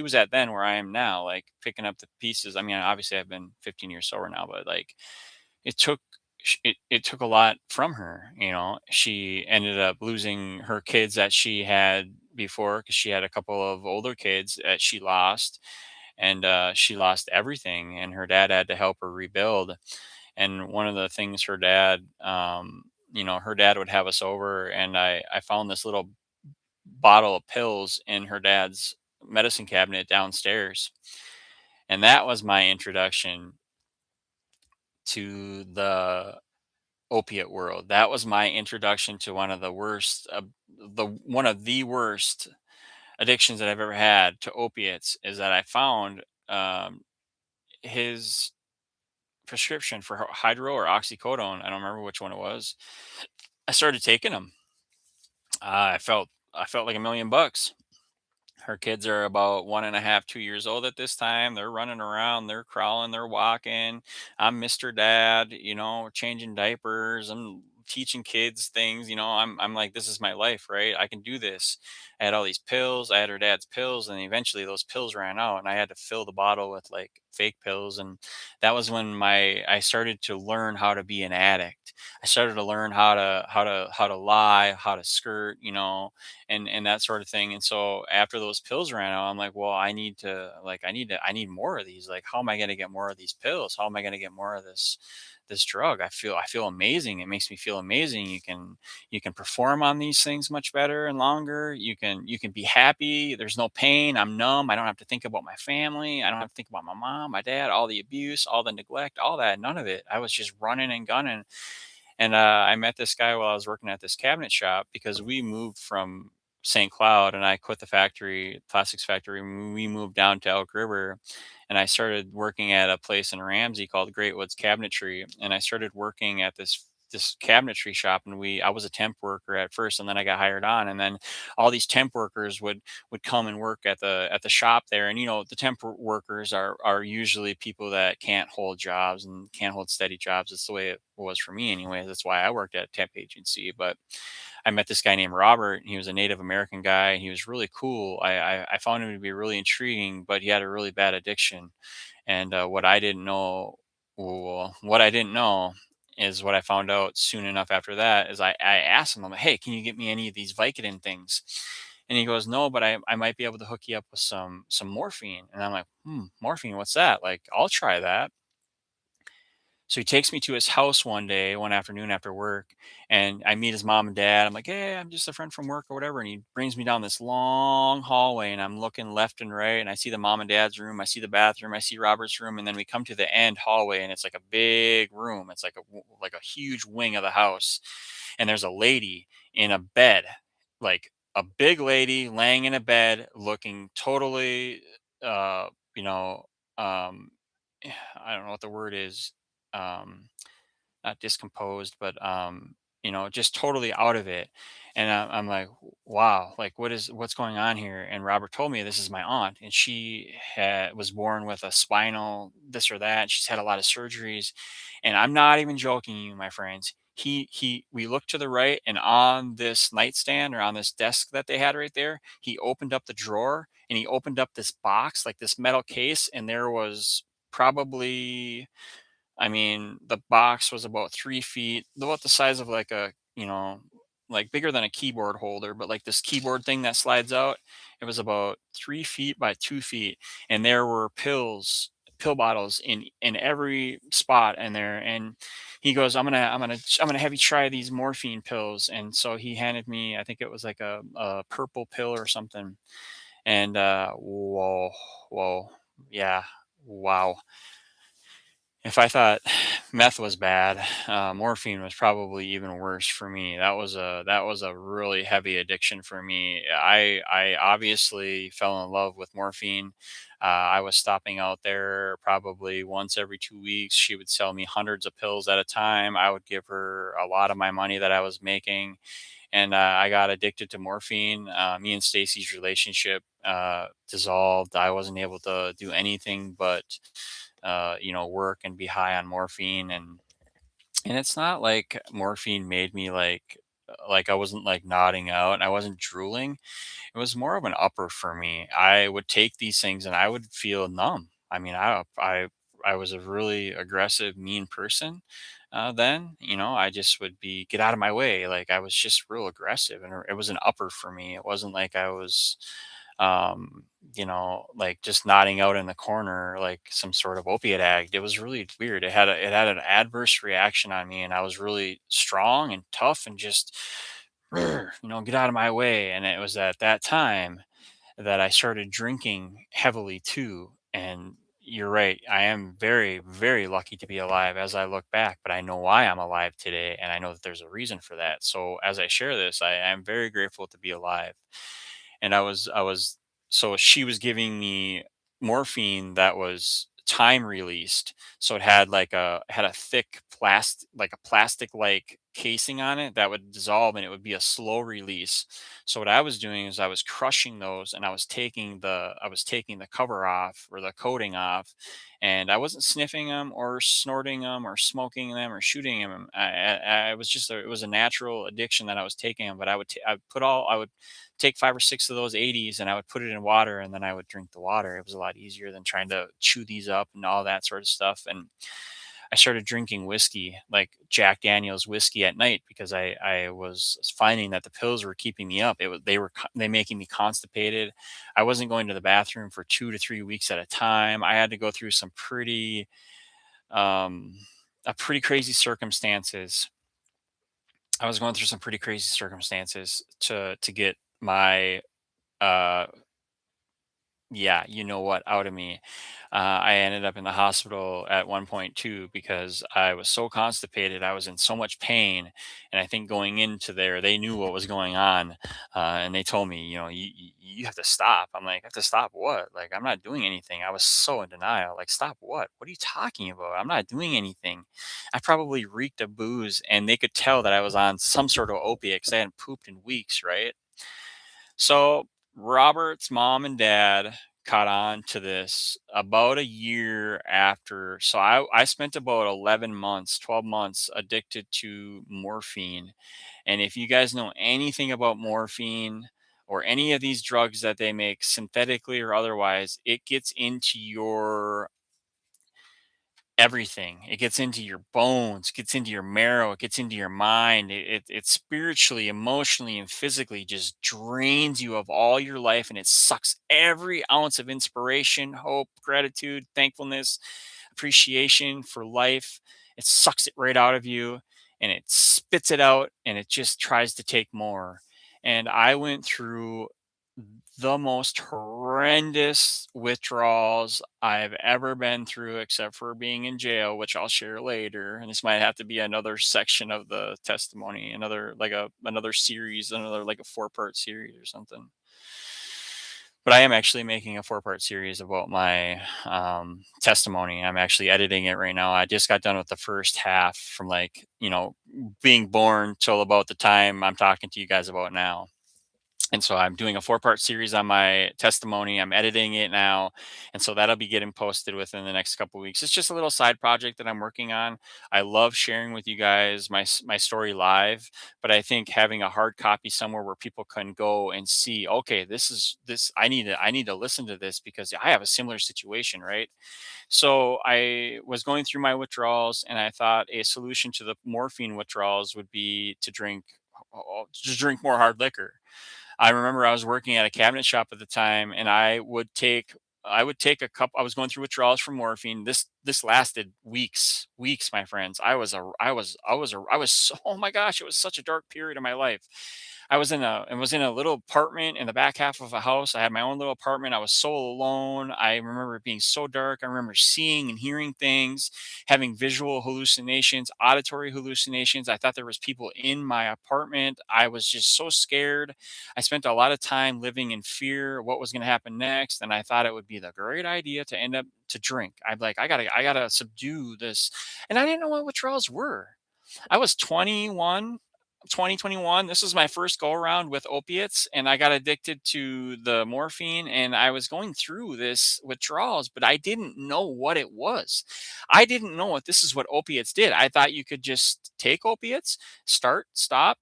was at then where I am now, like picking up the pieces. I mean, obviously I've been 15 years sober now, but like it took it took a lot from her. She ended up losing her kids that she had before, because she had a couple of older kids that she lost, and she lost everything, and her dad had to help her rebuild. And one of the things her dad would have us over, and I found this little bottle of pills in her dad's medicine cabinet downstairs, and that was my introduction to the opiate world. That was my introduction to one of the worst addictions that I've ever had to opiates. Is that I found his prescription for hydro or oxycodone. I don't remember which one it was. I started taking them. I felt like $1 million. Her kids are about 1.5, 2 years old at this time. They're running around, they're crawling, they're walking. I'm Mr. Dad, changing diapers. I'm teaching kids things. I'm like, this is my life, right? I can do this. I had all these pills. I had her dad's pills, and eventually those pills ran out, and I had to fill the bottle with like fake pills. And that was when I started to learn how to be an addict. I started to learn how to lie, how to skirt, and that sort of thing. And so after those pills ran out, I'm like, well, I need more of these. Like, how am I going to get more of these pills? How am I going to get more of this drug? I feel amazing. It makes me feel amazing. You can perform on these things much better and longer. You can be happy. There's no pain. I'm numb. I don't have to think about my family. I don't have to think about my mom, my dad, all the abuse, all the neglect, all that. None of it. I was just running and gunning. And I met this guy while I was working at this cabinet shop, because we moved from St. Cloud, and I quit the factory, plastics factory. And we moved down to Elk River, and I started working at a place in Ramsey called Great Woods Cabinetry. And I started working at this cabinetry shop, and I was a temp worker at first, and then I got hired on. And then all these temp workers would come and work at the shop there. And the temp workers are usually people that can't hold jobs and can't hold steady jobs. It's the way it was for me anyway. That's why I worked at a temp agency. But I met this guy named Robert, and he was a Native American guy, and he was really cool. I found him to be really intriguing, but he had a really bad addiction. And what I didn't know is what I found out soon enough after that. Is I asked him, I'm like, hey, can you get me any of these Vicodin things? And he goes, no, but I might be able to hook you up with some morphine. And I'm like, morphine, what's that? Like, I'll try that. So he takes me to his house one day, one afternoon after work, and I meet his mom and dad. I'm like, "Hey, I'm just a friend from work or whatever." And he brings me down this long hallway, and I'm looking left and right, and I see the mom and dad's room, I see the bathroom, I see Robert's room, and then we come to the end hallway, and it's like a big room. It's like like a huge wing of the house, and there's a lady in a bed, like a big lady laying in a bed, looking totally, uh, you know, um, I don't know what the word is. Um, Not discomposed, but just totally out of it. And I'm like, wow, like what's going on here? And Robert told me this is my aunt, and she was born with a spinal this or that. She's had a lot of surgeries, and I'm not even joking, you, my friends. We looked to the right, and on this nightstand or on this desk that they had right there, he opened up the drawer and he opened up this box, like this metal case, and there was probably, I mean, the box was about 3 feet, about the size of like like bigger than a keyboard holder, but like this keyboard thing that slides out. It was about 3 feet by 2 feet, and there were pill bottles in every spot in there. And he goes, I'm gonna have you try these morphine pills." And so he handed me, I think it was like a purple pill or something. And whoa, yeah, wow. If I thought meth was bad, morphine was probably even worse for me. That was a really heavy addiction for me. I obviously fell in love with morphine. I was stopping out there probably once every 2 weeks. She would sell me hundreds of pills at a time. I would give her a lot of my money that I was making, and I got addicted to morphine. Me and Stacy's relationship dissolved. I wasn't able to do anything but work and be high on morphine. And it's not like morphine made me like I wasn't like nodding out and I wasn't drooling. It was more of an upper for me. I would take these things and I would feel numb. I mean, I was a really aggressive, mean person. Then, I just would be get out of my way. Like I was just real aggressive, and it was an upper for me. It wasn't like I was, like just nodding out in the corner like some sort of opiate addict. It was really weird. It had an adverse reaction on me, and I was really strong and tough and just get out of my way. And it was at that time that I started drinking heavily too. And you're right, I am very, very lucky to be alive as I look back, but I know why I'm alive today, and I know that there's a reason for that. So as I share this, I am very grateful to be alive. And I was so she was giving me morphine that was time released, so it had a thick plastic like casing on it that would dissolve, and it would be a slow release. So what I was doing is I was crushing those, and I was taking the cover off or the coating off, and I wasn't sniffing them or snorting them or smoking them or shooting them. I was just it was a natural addiction that I was taking 'em. But I would take 5 or 6 of those 80s, and I would put it in water, and then I would drink the water. It was a lot easier than trying to chew these up and all that sort of stuff. And I started drinking whiskey, like Jack Daniels whiskey at night, because I was finding that the pills were keeping me up. They making me constipated. I wasn't going to the bathroom for 2 to 3 weeks at a time. I had to go through some um, pretty crazy circumstances. I was going through some pretty crazy circumstances to get my uh yeah, you know what, out of me. I ended up in the hospital at one point too, because I was so constipated. I was in so much pain, and I think going into there, they knew what was going on, and they told me, you have to stop. I'm like, I have to stop what? Like, I'm not doing anything. I was so in denial. Like, stop what? What are you talking about? I'm not doing anything. I probably reeked of booze, and they could tell that I was on some sort of opiate because I hadn't pooped in weeks, right? So Robert's mom and dad caught on to this about a year after. So I spent about 11 months, 12 months addicted to morphine. And if you guys know anything about morphine or any of these drugs that they make synthetically or otherwise, it gets into your everything. It gets into your bones, gets into your marrow, it gets into your mind. It spiritually, emotionally, and physically just drains you of all your life, and it sucks every ounce of inspiration, hope, gratitude, thankfulness, appreciation for life. it sucks it right out of you and it spits it out and it just tries to take more. And I went through the most horrendous withdrawals I've ever been through, except for being in jail, which I'll share later. And this might have to be another section of the testimony, another series, another like a 4-part series or something. But I am actually making a 4-part series about my testimony. I'm actually editing it right now. I just got done with the first half from being born till about the time I'm talking to you guys about now. And so I'm doing a 4-part series on my testimony. I'm editing it now. And so that'll be getting posted within the next couple weeks. It's just a little side project that I'm working on. I love sharing with you guys my story live, but I think having a hard copy somewhere where people can go and see, okay, this I need to listen to this because I have a similar situation, right? So I was going through my withdrawals and I thought a solution to the morphine withdrawals would be to drink more hard liquor. I remember I was working at a cabinet shop at the time, and I would take a cup. I was going through withdrawals from morphine. This lasted weeks, my friends. I was so, oh my gosh, it was such a dark period of my life. I was in a little apartment in the back half of a house. I had my own little apartment. I was so alone. I remember it being so dark. I remember seeing and hearing things, having visual hallucinations, auditory hallucinations. I thought there was people in my apartment. I was just so scared. I spent a lot of time living in fear of what was going to happen next, and I thought it would be the great idea to end up to drink. I'm like, I gotta subdue this, and I didn't know what withdrawals were. I was 21, 2021. This was my first go around with opiates, and I got addicted to the morphine, and I was going through this withdrawals, but I didn't know what it was. I didn't know what this is what opiates did. I thought you could just take opiates, start, stop,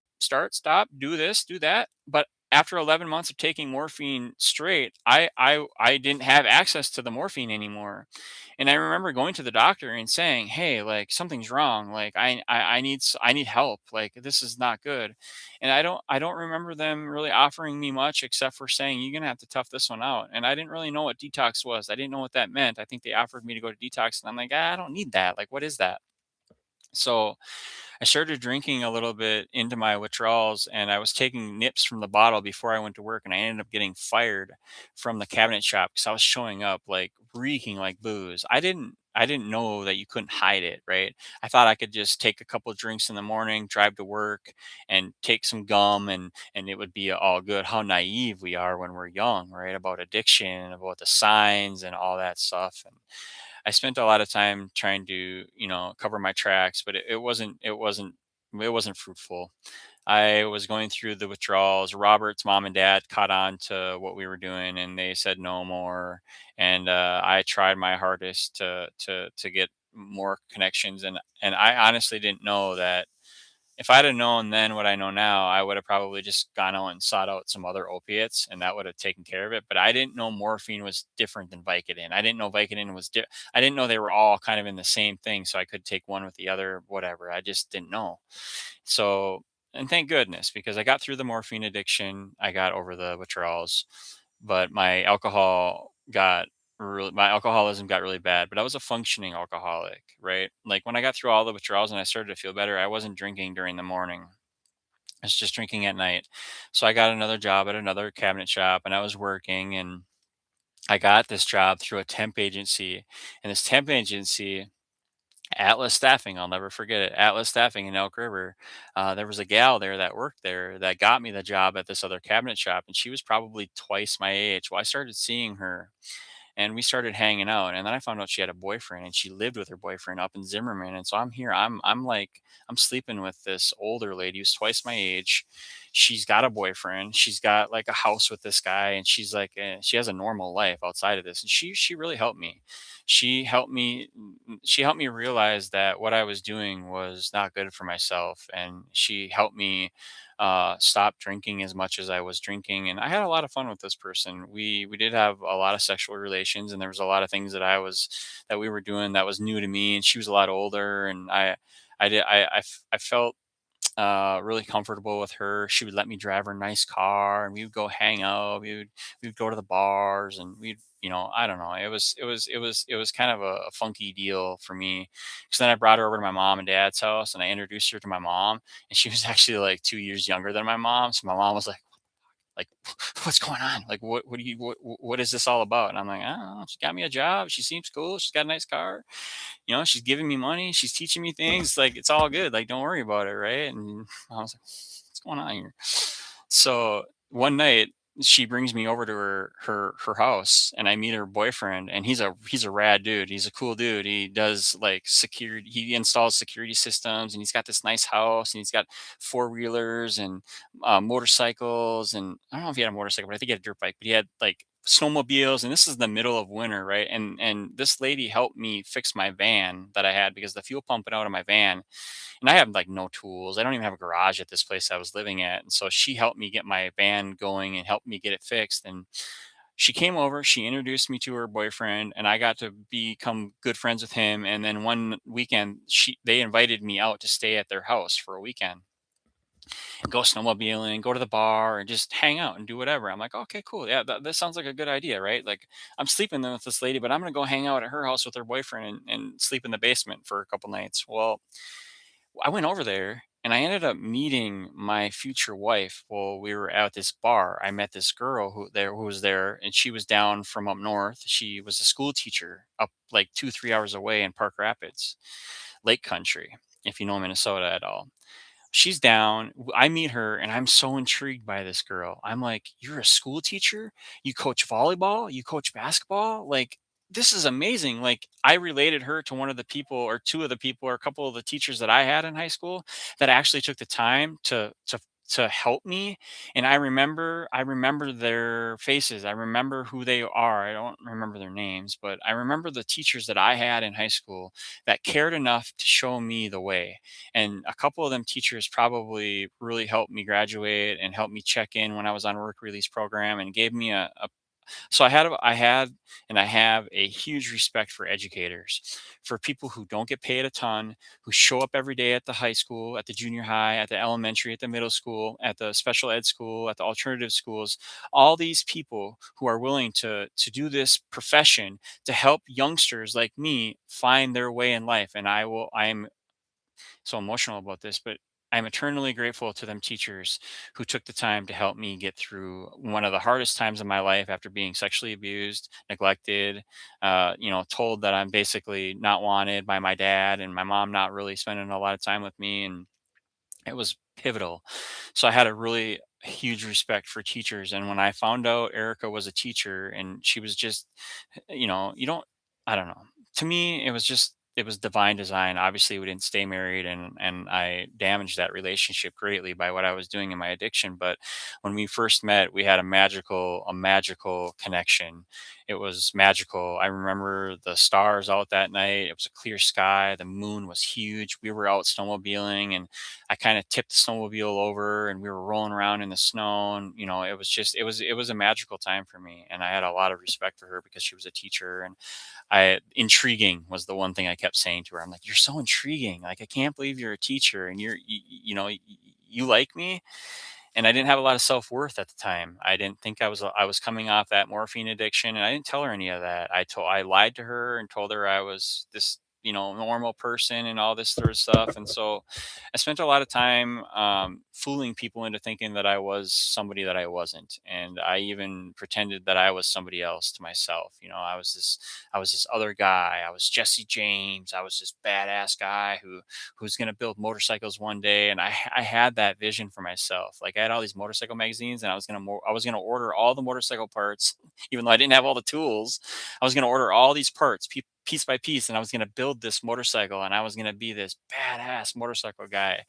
do this, do that. But after 11 months of taking morphine straight, I didn't have access to the morphine anymore. And I remember going to the doctor and saying, "Hey, like something's wrong. Like I need help. Like this is not good." And I don't remember them really offering me much except for saying, "You're gonna have to tough this one out." And I didn't really know what detox was. I didn't know what that meant. I think they offered me to go to detox, and I'm like, I don't need that. Like, what is that? So I started drinking a little bit into my withdrawals, and I was taking nips from the bottle before I went to work, and I ended up getting fired from the cabinet shop because I was showing up like reeking like booze. I didn't know that you couldn't hide it, right? I thought I could just take a couple of drinks in the morning, drive to work, and take some gum, and it would be all good. How naive we are when we're young, right? About addiction, about the signs, and all that stuff. And I spent a lot of time trying to, cover my tracks, but it wasn't fruitful. I was going through the withdrawals. Robert's mom and dad caught on to what we were doing, and they said no more. And I tried my hardest to get more connections, and I honestly didn't know that if I'd have known then what I know now, I would have probably just gone out and sought out some other opiates, and that would have taken care of it. But I didn't know morphine was different than Vicodin. I didn't know Vicodin I didn't know they were all kind of in the same thing, so I could take one with the other, whatever. I just didn't know. So, and thank goodness because I got through the morphine addiction. I got over the withdrawals, but my alcoholism got really bad, but I was a functioning alcoholic, right? Like when I got through all the withdrawals and I started to feel better, I wasn't drinking during the morning. I was just drinking at night. So I got another job at another cabinet shop and I was working, and I got this job through a temp agency. And this temp agency, Atlas Staffing, I'll never forget it. Atlas Staffing in Elk River. There was a gal there that worked there that got me the job at this other cabinet shop, and she was probably twice my age. Well, I started seeing her and we started hanging out, and then I found out she had a boyfriend and she lived with her boyfriend up in Zimmerman. And so I'm here, I'm sleeping with this older lady who's twice my age. She's got a boyfriend, she's got like a house with this guy, and she has a normal life outside of this. And she really helped me. She helped me realize that what I was doing was not good for myself, and she helped me stop drinking as much as I was drinking. And I had a lot of fun with this person. We did have a lot of sexual relations, and there was a lot of things that we were doing that was new to me. And she was a lot older, and I did I felt really comfortable with her. She would let me drive her nice car, and we would go hang out. We would go to the bars, and we'd, I don't know. It was kind of a funky deal for me. So then I brought her over to my mom and dad's house, and I introduced her to my mom, and she was actually like 2 years younger than my mom. So my mom was like, what's going on? Like, what is this all about? And I'm like, I don't know. She got me a job. She seems cool. She's got a nice car. She's giving me money. She's teaching me things. Like, it's all good. Like, don't worry about it. Right. And I was like, what's going on here? So one night she brings me over to her house, and I meet her boyfriend, and he's a rad dude. He's a cool dude. He does like security. He installs security systems, and he's got this nice house, and he's got four-wheelers and motorcycles. And I don't know if he had a motorcycle, but I think he had a dirt bike, but he had like snowmobiles. And this is the middle of winter, right? And this lady helped me fix my van that I had, because the fuel pump went out of my van, and I have like no tools. I don't even have a garage at this place I was living at. And so she helped me get my van going and helped me get it fixed. And she came over, she introduced me to her boyfriend, and I got to become good friends with him. And then one weekend, they invited me out to stay at their house for a weekend, go snowmobiling, go to the bar, and just hang out and do whatever. I'm like, okay, cool. Yeah, that sounds like a good idea, right? Like, I'm sleeping there with this lady, but I'm going to go hang out at her house with her boyfriend, and sleep in the basement for a couple nights. Well, I went over there, and I ended up meeting my future wife while we were at this bar. I met this girl who was there, and she was down from up north. She was a school teacher up like 2-3 hours away in Park Rapids, Lake Country, if you know Minnesota at all. She's down. I meet her, and I'm so intrigued by this girl. I'm like, "You're a school teacher? You coach volleyball? You coach basketball? Like, this is amazing." Like, I related her to one of the people, or two of the people, or a couple of the teachers that I had in high school that actually took the time to help me. And I remember their faces. I remember who they are. I don't remember their names, but I remember the teachers that I had in high school that cared enough to show me the way. And a couple of them teachers probably really helped me graduate and helped me check in when I was on work release program, and gave me a so I had and I have a huge respect for educators, for people who don't get paid a ton, who show up every day at the high school, at the junior high, at the elementary, at the middle school, at the special ed school, at the alternative schools. All these people who are willing to do this profession to help youngsters like me find their way in life. And I am so emotional about this, but I'm eternally grateful to them teachers who took the time to help me get through one of the hardest times of my life, after being sexually abused, neglected, told that I'm basically not wanted by my dad, and my mom not really spending a lot of time with me. And it was pivotal. So I had a really huge respect for teachers. And when I found out Erica was a teacher, and she was just, you don't, I don't know. To me, it was divine design. Obviously, we didn't stay married, and I damaged that relationship greatly by what I was doing in my addiction. But when we first met, we had a magical connection. It was magical. I remember the stars out that night. It was a clear sky. The moon was huge. We were out snowmobiling, and I kind of tipped the snowmobile over, and we were rolling around in the snow. And it was a magical time for me. And I had a lot of respect for her because she was a teacher. And I intriguing was the one thing I kept saying to her. I'm like, "You're so intriguing. Like, I can't believe you're a teacher, and you like me." And I didn't have a lot of self-worth at the time. I didn't think I was coming off that morphine addiction, and I didn't tell her any of that. I lied to her and told her I was this, normal person, and all this sort of stuff. And so I spent a lot of time fooling people into thinking that I was somebody that I wasn't. And I even pretended that I was somebody else to myself. I was this other guy. I was Jesse James. I was this badass guy who's going to build motorcycles one day. And I had that vision for myself. Like, I had all these motorcycle magazines, and I was going to order all the motorcycle parts, even though I didn't have all the tools. I was going to order all these parts piece by piece, and I was going to build this motorcycle, and I was going to be this badass motorcycle guy.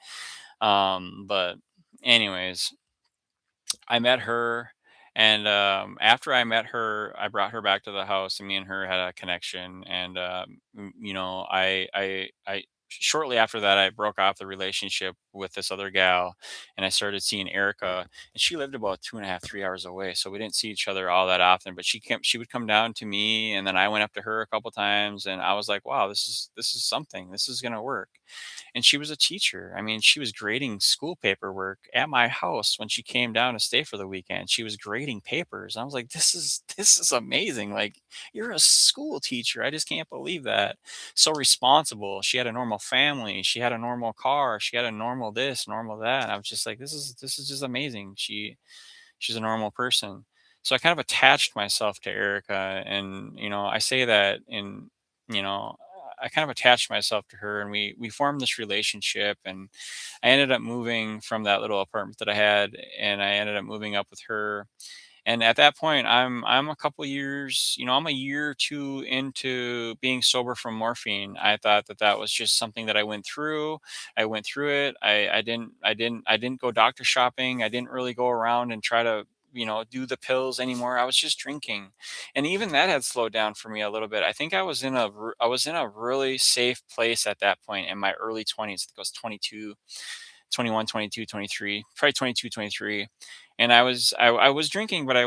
But anyways, I met her, and after I met her, I brought her back to the house, and me and her had a connection. And I shortly after that, I broke off the relationship with this other gal, and I started seeing Erica, and she lived about 2.5, 3 hours away. So we didn't see each other all that often, but she would come down to me, and then I went up to her a couple times, and I was like, wow, this is something. This is gonna work. And she was a teacher. I mean, she was grading school paperwork at my house when she came down to stay for the weekend. She was grading papers. I was like, this is amazing. Like, you're a school teacher. I just can't believe that. So responsible. She had a normal family. She had a normal car. She had a normal this, normal that. And I was just like, this is just amazing. She's a normal person. So I kind of attached myself to Erica, and I say that in you know I kind of attached myself to her, and we formed this relationship, and I ended up moving from that little apartment that I had, and I ended up moving up with her. And at that point, I'm a couple years, I'm a year or two into being sober from morphine. I thought that that was just something that I went through. I went through it. I didn't go doctor shopping. I didn't really go around and try to do the pills anymore. I was just drinking, and even that had slowed down for me a little bit. I think I was in a really safe place at that point in my early 20s. I think I was 22, 21, 22, 23, probably 22, 23. And I was drinking, but I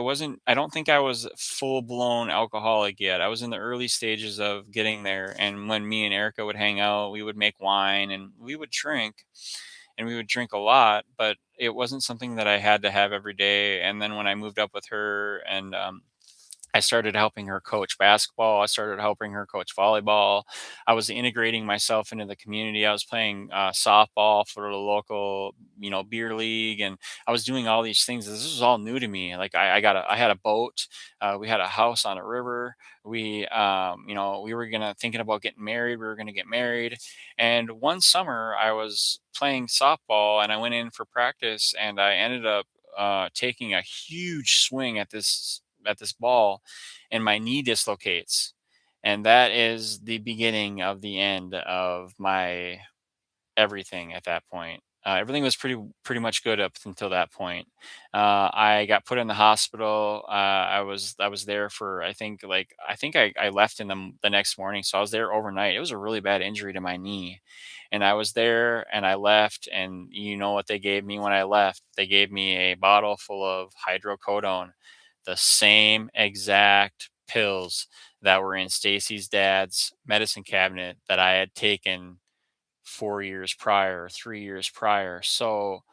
don't think I was full blown alcoholic yet. I was in the early stages of getting there. And when me and Erica would hang out, we would make wine and we would drink, and we would drink a lot, but it wasn't something that I had to have every day. And then when I moved up with her, and I started helping her coach basketball. I started helping her coach volleyball. I was integrating myself into the community. I was playing softball for the local, beer league, and I was doing all these things. This was all new to me. Like I had a boat. We had a house on a river. We were thinking about getting married. We were gonna get married, and one summer I was playing softball, and I went in for practice, and I ended up taking a huge swing at this ball, and my knee dislocates, and that is the beginning of the end of my everything at that point. Everything was pretty much good up until that point. I got put in the hospital. I was there for, I think I left in the next morning, so I was there overnight. It was a really bad injury to my knee, and I was there and I left. And you know what they gave me when I left? They gave me a bottle full of hydrocodone, the same exact pills that were in Stacy's dad's medicine cabinet that I had taken 4 years prior, 3 years prior. So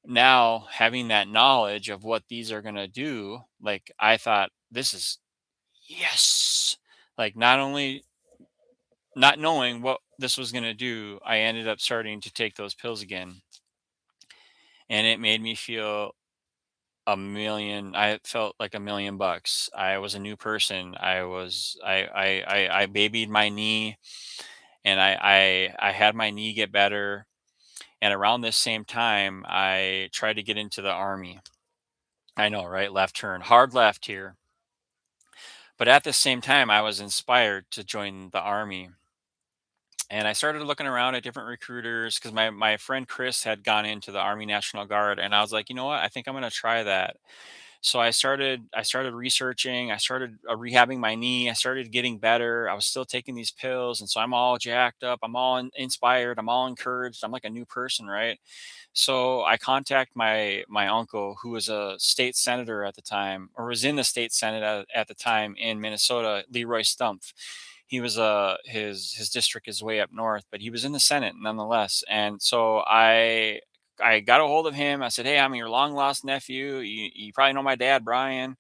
now having that knowledge of what these are going to do, like I thought, this is yes. Like not only not knowing what this was going to do, I ended up starting to take those pills again. And it made me feel I felt like $1 million. I was a new person. I babied my knee, and I had my knee get better. And around this same time, I tried to get into the army. I know, right? Left turn, hard left here. But at the same time, I was inspired to join the army. And I started looking around at different recruiters because my friend Chris had gone into the Army National Guard. And I was like, you know what? I think I'm going to try that. So I started researching. I started rehabbing my knee. I started getting better. I was still taking these pills. And so I'm all jacked up. I'm all inspired. I'm all encouraged. I'm like a new person, right? So I contact my uncle, who was a state senator at the time, or was in the state senate at the time in Minnesota, Leroy Stumpf. He was his district is way up north, but he was in the Senate nonetheless. And so I got a hold of him. I said, "Hey, I'm your long lost nephew. You probably know my dad, Brian,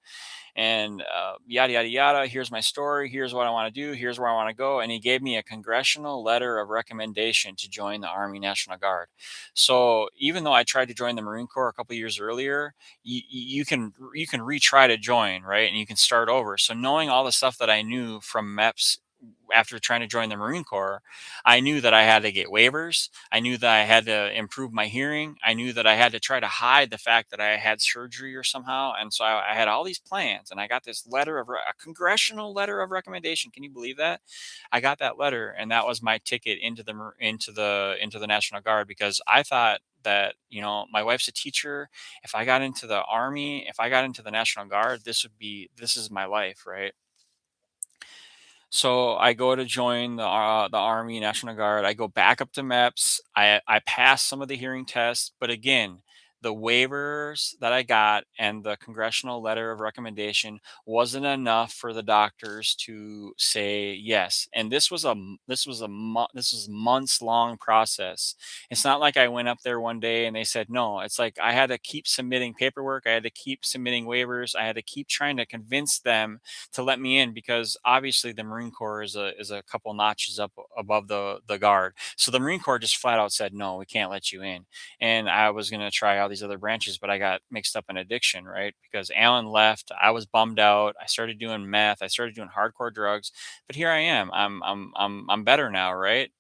and yada yada yada. Here's my story. Here's what I want to do. Here's where I want to go." And he gave me a congressional letter of recommendation to join the Army National Guard. So even though I tried to join the Marine Corps a couple years earlier, you can retry to join, right? And you can start over. So knowing all the stuff that I knew from MEPS after trying to join the Marine Corps, I knew that I had to get waivers. I knew that I had to improve my hearing. I knew that I had to try to hide the fact that I had surgery or somehow. And so I had all these plans, and I got this a congressional letter of recommendation. Can you believe that? I got that letter, and that was my ticket into the National Guard, because I thought that my wife's a teacher. If I got into the army, if I got into the National Guard, this is my life, right? So I go to join the Army National Guard. I go back up to MEPS. I pass some of the hearing tests, but again, the waivers that I got and the congressional letter of recommendation wasn't enough for the doctors to say yes. And this was months long process. It's not like I went up there one day and they said no. It's like I had to keep submitting paperwork. I had to keep submitting waivers. I had to keep trying to convince them to let me in because obviously the Marine Corps is a couple notches up above the Guard. So the Marine Corps just flat out said, no, we can't let you in. And I was going to try all these other branches, but I got mixed up in addiction, right? Because Alan left. I was bummed out. I started doing meth. I started doing hardcore drugs. But here I am. I'm better now, right?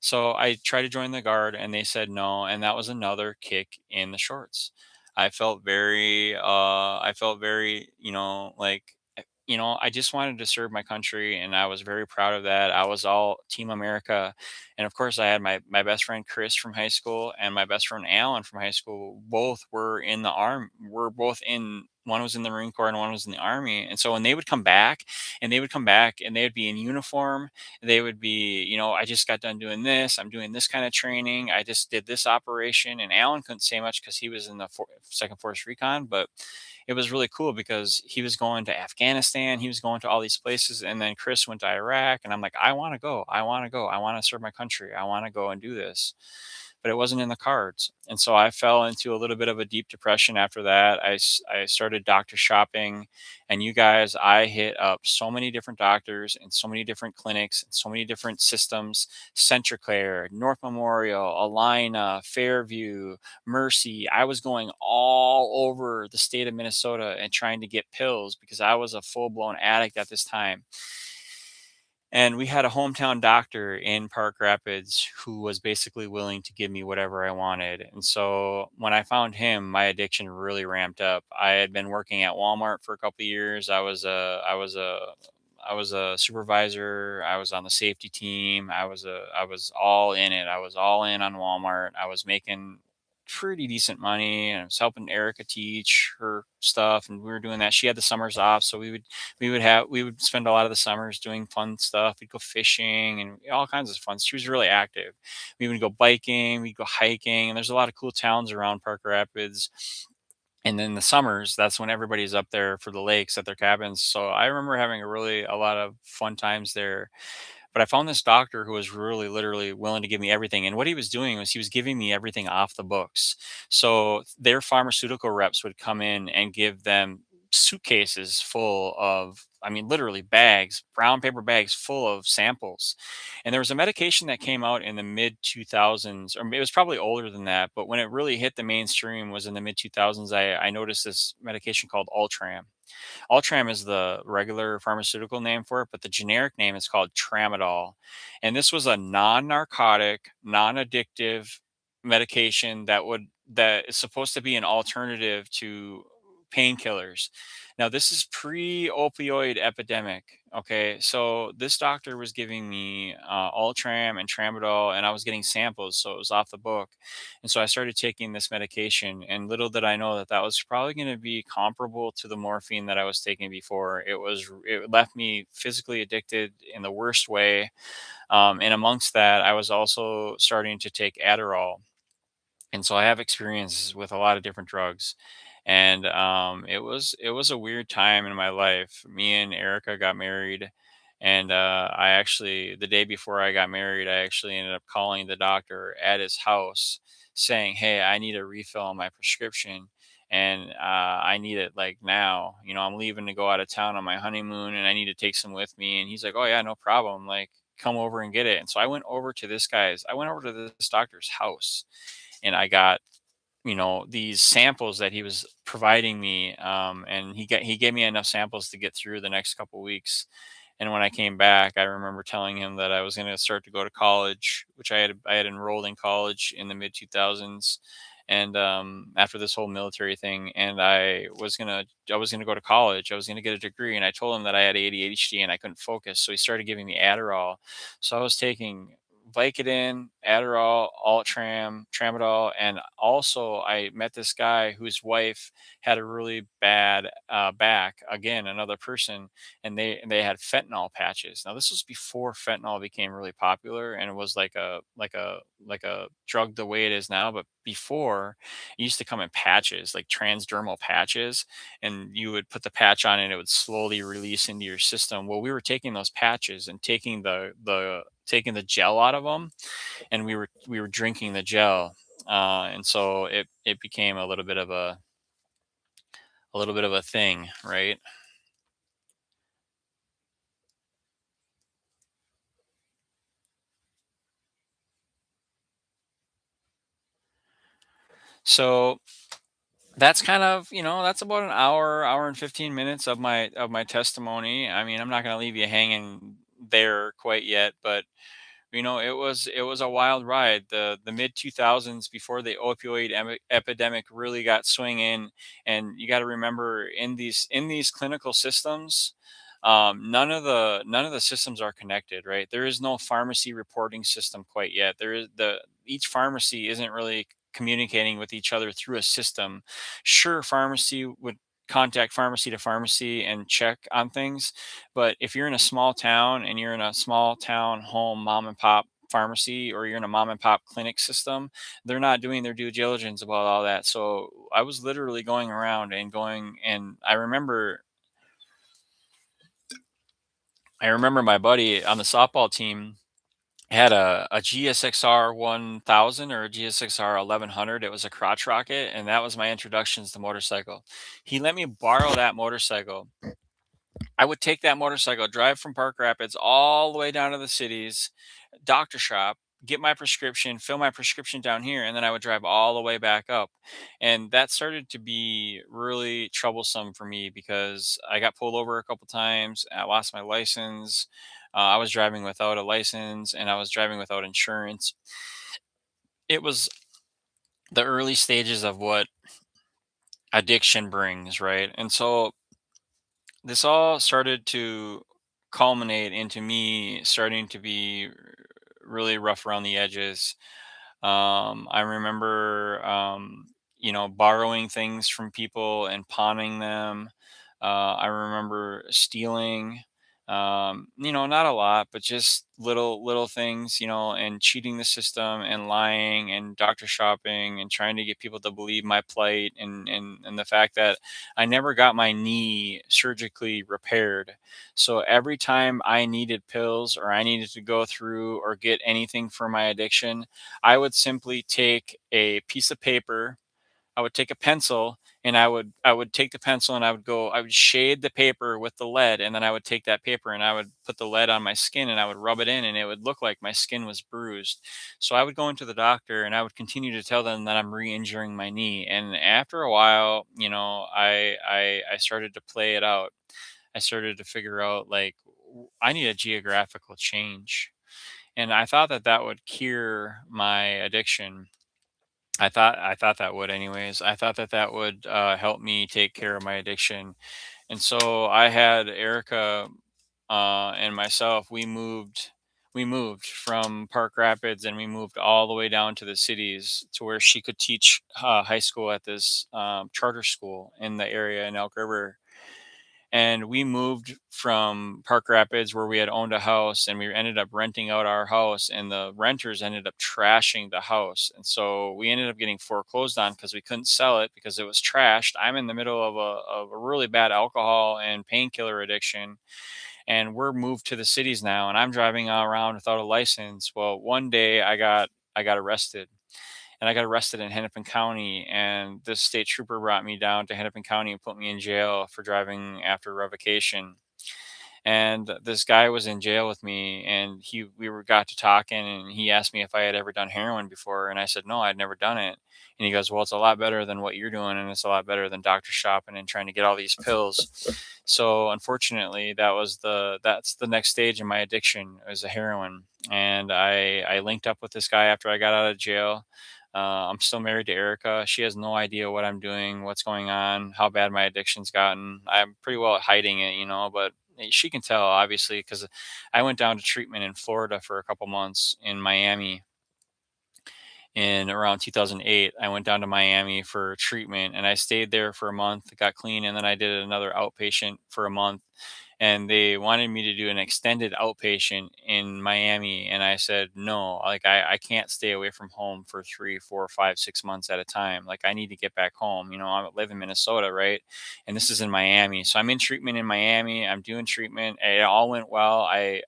So I tried to join the guard and they said no, and that was another kick in the shorts. I felt very, I just wanted to serve my country and I was very proud of that. I was all Team America. And of course I had my best friend Chris from high school and my best friend Alan from high school. Both were in the arm. We're both in one was in the Marine Corps and one was in the Army. And so when they would come back and they would be in uniform, they would be, I just got done doing this. I'm doing this kind of training. I just did this operation. And Alan couldn't say much because he was in the Second Force Recon, but it was really cool because he was going to Afghanistan. He was going to all these places. And then Chris went to Iraq. And I'm like, I want to go. I want to go. I want to serve my country. I want to go and do this. But it wasn't in the cards. And so I fell into a little bit of a deep depression after that. I started doctor shopping. And you guys, I hit up so many different doctors and so many different clinics and so many different systems: Centracare, North Memorial, Alina, Fairview, Mercy. I was going all over the state of Minnesota and trying to get pills because I was a full blown addict at this time. And we had a hometown doctor in Park Rapids who was basically willing to give me whatever I wanted. And so when I found him, my addiction really ramped up. I had been working at Walmart for a couple of years. I was a supervisor. I was on the safety team. I was all in it. I was all in on Walmart. I was making pretty decent money and I was helping Erica teach her stuff and we were doing that. She had the summers off, so we would spend a lot of the summers doing fun stuff. We'd go fishing and all kinds of fun. She was really active. We would go biking, we'd go hiking, and there's a lot of cool towns around Park Rapids. And then the summers, that's when everybody's up there for the lakes at their cabins. So I remember having a lot of fun times there. But I found this doctor who was really literally willing to give me everything. And what he was doing was he was giving me everything off the books. So their pharmaceutical reps would come in and give them suitcases full of, I mean, literally bags, brown paper bags full of samples. And there was a medication that came out in the mid 2000s, or it was probably older than that. But when it really hit the mainstream was in the mid 2000s, I noticed this medication called Ultram. Ultram is the regular pharmaceutical name for it, but the generic name is called Tramadol. And this was a non-narcotic, non-addictive medication that is supposed to be an alternative to painkillers. Now, this is pre-opioid epidemic. Okay, so this doctor was giving me Ultram and Tramadol, and I was getting samples, so it was off the book. And so I started taking this medication, and little did I know that that was probably going to be comparable to the morphine that I was taking before. It left me physically addicted in the worst way. And amongst that, I was also starting to take Adderall, and so I have experience with a lot of different drugs. And it was a weird time in my life. Me and Erica got married, and I actually the day before I got married, I actually ended up calling the doctor at his house, saying, "Hey, I need a refill on my prescription." And I need it like now. You know, I'm leaving to go out of town on my honeymoon, and I need to take some with me. And he's like, "Oh yeah, no problem. Like, come over and get it." And so I went over to this doctor's house and I got, these samples that he was providing me, and he gave me enough samples to get through the next couple weeks. And when I came back, I remember telling him that I was going to start to go to college, which I had enrolled in college in the mid 2000s. And after this whole military thing, and I was gonna go to college. I was gonna get a degree, and I told him that I had ADHD and I couldn't focus. So he started giving me Adderall. So I was taking Vicodin, Adderall, Altram, Tramadol, and also I met this guy whose wife had a really bad back. Again, another person, and they had fentanyl patches. Now this was before fentanyl became really popular, and it was like a drug the way it is now. But before, it used to come in patches, like transdermal patches, and you would put the patch on and it would slowly release into your system. Well, we were taking those patches and taking the gel out of them, and we were drinking the gel, and so it became a little bit of a thing, right? So that's kind of, that's about an hour and 15 minutes of my testimony. I mean, I'm not going to leave you hanging there quite yet, but it was a wild ride. The mid 2000s, before the opioid epidemic really got swinging. And you got to remember, in these clinical systems, none of the systems are connected, right? There is no pharmacy reporting system quite yet. There is the Each pharmacy isn't really communicating with each other through a system. Sure, pharmacy would contact pharmacy to pharmacy and check on things, but if you're in a small town and you're in a small town home mom and pop pharmacy, or you're in a mom and pop clinic system, they're not doing their due diligence about all that. So I was literally going around and going, and I remember my buddy on the softball team had a GSXR 1000 or a GSXR 1100. It was a crotch rocket, and that was my introductions to motorcycle. He let me borrow that motorcycle. I would take that motorcycle, drive from Park Rapids all the way down to the cities, doctor shop, get my prescription, fill my prescription down here, and then I would drive all the way back up. And that started to be really troublesome for me because I got pulled over a couple times. I lost my license. I was driving without a license, and I was driving without insurance. It was the early stages of what addiction brings, right? And so this all started to culminate into me starting to be really rough around the edges. I remember, borrowing things from people and pawning them. I remember stealing, not a lot, but just little things, and cheating the system and lying and doctor shopping and trying to get people to believe my plight, and the fact that I never got my knee surgically repaired. So every time I needed pills or I needed to go through or get anything for my addiction, I would simply take a piece of paper, I would take a pencil, and I would take the pencil and I would shade the paper with the lead, and then I would take that paper and I would put the lead on my skin and I would rub it in, and it would look like my skin was bruised. So I would go into the doctor and I would continue to tell them that I'm re-injuring my knee. And after a while, I started to play it out. I started to figure out, like, I need a geographical change. And I thought that that would cure my addiction. I thought that would, anyways. I thought that that would help me take care of my addiction. And so I had Erica and myself. We moved from Park Rapids, and we moved all the way down to the cities to where she could teach high school at this charter school in the area in Elk River. And we moved from Park Rapids, where we had owned a house, and we ended up renting out our house, and the renters ended up trashing the house. And so we ended up getting foreclosed on because we couldn't sell it because it was trashed. I'm in the middle of a really bad alcohol and painkiller addiction, and we're moved to the cities now, and I'm driving around without a license. Well, one day I got arrested, and I got arrested in Hennepin County, and this state trooper brought me down to Hennepin County and put me in jail for driving after revocation. And this guy was in jail with me, and got to talking, and he asked me if I had ever done heroin before, and I said no, I'd never done it. And he goes, well, it's a lot better than what you're doing, and it's a lot better than doctor shopping and trying to get all these pills. So unfortunately, that's the next stage in my addiction, is a heroin. And I linked up with this guy after I got out of jail. I'm still married to Erica. She has no idea what I'm doing, what's going on, how bad my addiction's gotten. I'm pretty well at hiding it, but she can tell obviously because I went down to treatment in Florida for a couple months in Miami in around 2008. I went down to Miami for treatment and I stayed there for a month, got clean, and then I did another outpatient for a month. And they wanted me to do an extended outpatient in Miami. And I said, no, like I can't stay away from home for 3, 4, 5, 6 months at a time. Like I need to get back home. I live in Minnesota, right? And this is in Miami. So I'm in treatment in Miami. I'm doing treatment. It all went well. I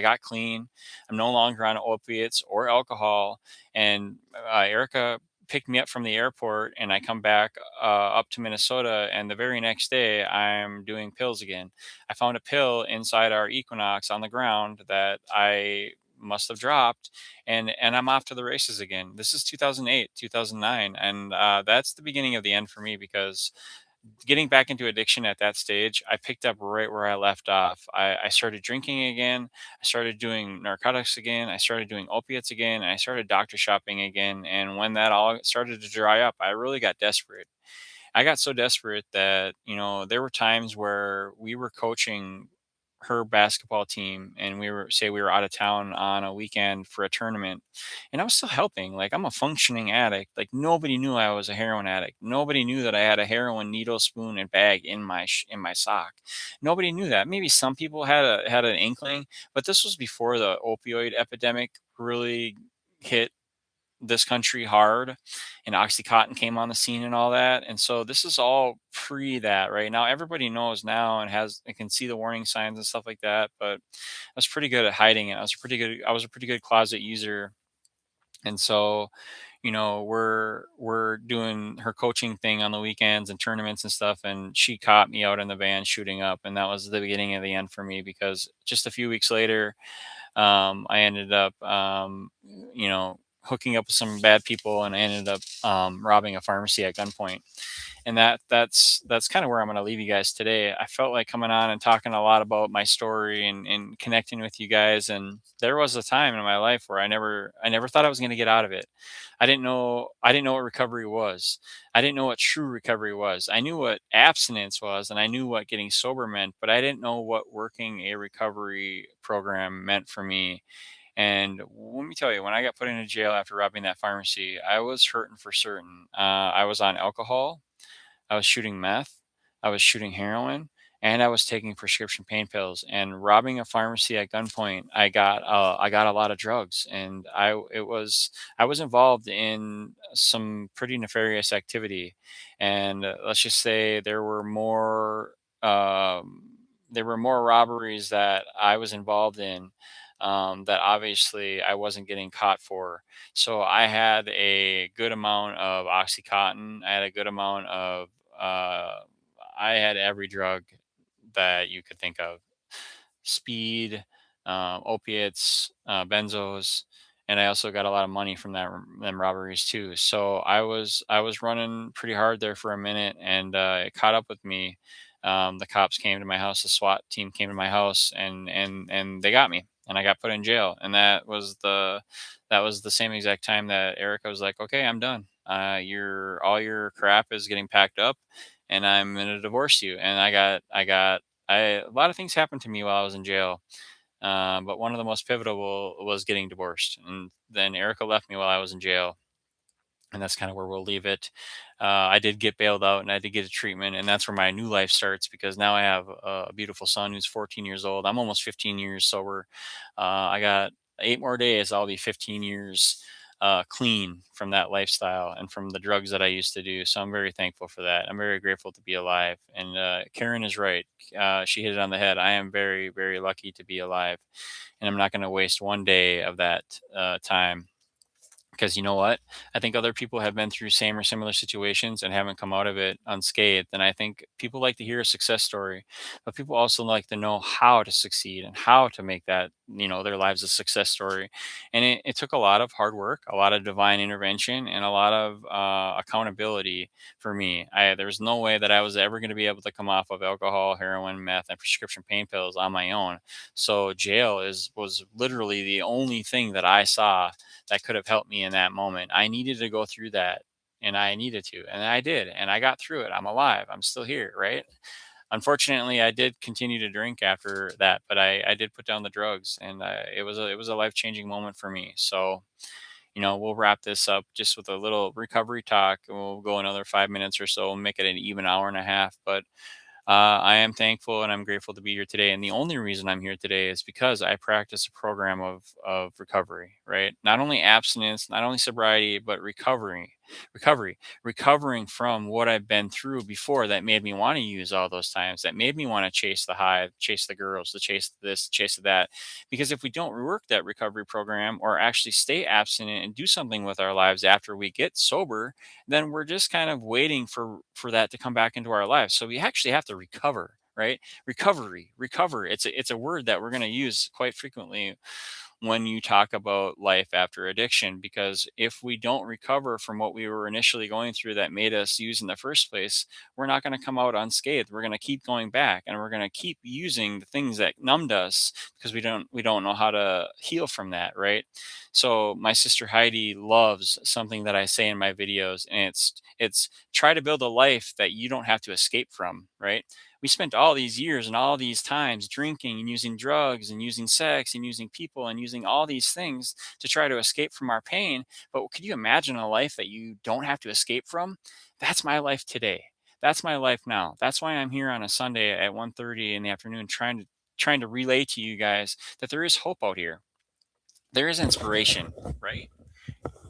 got clean. I'm no longer on opiates or alcohol, and Erica picked me up from the airport and I come back up to Minnesota, and the very next day I'm doing pills again. I found a pill inside our Equinox on the ground that I must have dropped, and I'm off to the races again. This is 2008, 2009, and that's the beginning of the end for me because getting back into addiction at that stage, I picked up right where I left off. I started drinking again. I started doing narcotics again. I started doing opiates again. And I started doctor shopping again. And when that all started to dry up, I really got desperate. I got so desperate that, there were times where we were coaching her basketball team and we were out of town on a weekend for a tournament, and I was still helping. Like, I'm a functioning addict. Like, nobody knew I was a heroin addict. Nobody knew that I had a heroin needle, spoon, and bag in my sock. Nobody knew that. Maybe some people had an inkling, but this was before the opioid epidemic really hit this country hard, and Oxycontin came on the scene and all that. And so this is all pre that. Right now everybody knows now and can see the warning signs and stuff like that, but I was pretty good at hiding it. I was a pretty good closet user. And so, we're doing her coaching thing on the weekends and tournaments and stuff, and she caught me out in the van shooting up, and that was the beginning of the end for me because just a few weeks later, I ended up, hooking up with some bad people, and I ended up robbing a pharmacy at gunpoint. And that's kind of where I'm going to leave you guys today. I felt like coming on and talking a lot about my story and connecting with you guys. And there was a time in my life where I never thought I was going to get out of it. I didn't know what recovery was. I didn't know what true recovery was. I knew what abstinence was and I knew what getting sober meant, but I didn't know what working a recovery program meant for me. And let me tell you, when I got put into jail after robbing that pharmacy, I was hurting for certain. I was on alcohol, I was shooting meth, I was shooting heroin, and I was taking prescription pain pills. And robbing a pharmacy at gunpoint, I got a lot of drugs, and I was involved in some pretty nefarious activity. And let's just say there were more robberies that I was involved in, that obviously I wasn't getting caught for. So I had a good amount of Oxycontin. I had a good amount of, uh, I had every drug that you could think of: speed, opiates, benzos, and I also got a lot of money from them robberies too. So I was running pretty hard there for a minute, and it caught up with me. The cops came to my house, the SWAT team came to my house, and they got me, and I got put in jail. And that was the same exact time that Erica was like, "Okay, I'm done. Your all your crap is getting packed up, and I'm gonna divorce you." And a lot of things happened to me while I was in jail, but one of the most pivotal was getting divorced. And then Erica left me while I was in jail, and that's kind of where we'll leave it. I did get bailed out, and I did get a treatment, and that's where my new life starts because now I have a beautiful son who's 14 years old. I'm almost 15 years sober. I got 8 more days. I'll be 15 years clean from that lifestyle and from the drugs that I used to do. So I'm very thankful for that. I'm very grateful to be alive. And Karen is right. She hit it on the head. I am very, very lucky to be alive, and I'm not going to waste one day of that time, because you know what? I think other people have been through same or similar situations and haven't come out of it unscathed. And I think people like to hear a success story, but people also like to know how to succeed and how to make that, their lives a success story. And it took a lot of hard work, a lot of divine intervention, and a lot of accountability for me. There was no way that I was ever going to be able to come off of alcohol, heroin, meth, and prescription pain pills on my own. So jail was literally the only thing that I saw that could have helped me in that moment. I needed to go through that, and I needed to, and I did, and I got through it. I'm alive. I'm still here, right? Unfortunately, I did continue to drink after that, but I did put down the drugs, and it was a life changing moment for me. So we'll wrap this up just with a little recovery talk, and we'll go another 5 minutes or so and make it an even hour and a half. But I am thankful and I'm grateful to be here today. And the only reason I'm here today is because I practice a program of recovery, right? Not only abstinence, not only sobriety, but recovering from what I've been through before that made me want to use all those times, that made me want to chase the high, chase the girls, to chase this, chase that. Because if we don't work that recovery program or actually stay abstinent and do something with our lives after we get sober, then we're just kind of waiting for that to come back into our lives. So we actually have to recover, right? Recover. It's a word that we're going to use quite frequently when you talk about life after addiction, because if we don't recover from what we were initially going through that made us use in the first place, we're not going to come out unscathed. We're going to keep going back, and we're going to keep using the things that numbed us because we don't know how to heal from that, right? So my sister Heidi loves something that I say in my videos, and it's try to build a life that you don't have to escape from, right? We spent all these years and all these times drinking and using drugs and using sex and using people and using all these things to try to escape from our pain. But could you imagine a life that you don't have to escape from? That's my life today. That's my life now. That's why I'm here on a Sunday at 1:30 in the afternoon trying to relay to you guys that there is hope out here. There is inspiration, right?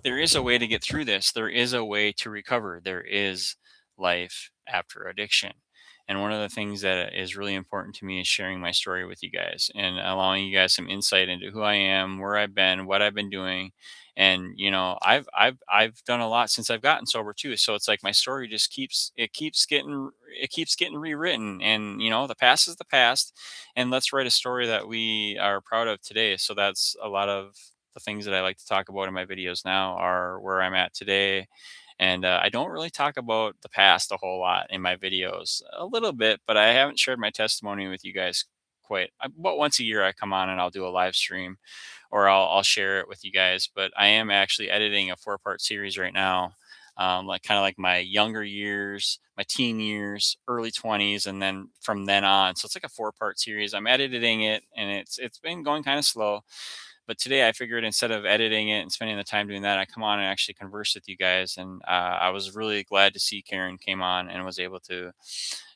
There is a way to get through this. There is a way to recover. There is life after addiction. And one of the things that is really important to me is sharing my story with you guys and allowing you guys some insight into who I am, where I've been, what I've been doing. And I've done a lot since I've gotten sober too. So it's like my story just keeps getting rewritten. And the past is the past, and let's write a story that we are proud of today. So that's a lot of the things that I like to talk about in my videos now are where I'm at today. And I don't really talk about the past a whole lot in my videos, a little bit, but I haven't shared my testimony with you guys quite. About once a year, I come on and I'll do a live stream, or I'll share it with you guys. But I am actually editing a 4-part series right now, like kind of like my younger years, my teen years, early 20s, and then from then on. So it's like a 4-part series. I'm editing it, and it's been going kind of slow, but today I figured instead of editing it and spending the time doing that, I come on and actually converse with you guys. And I was really glad to see Karen came on and was able to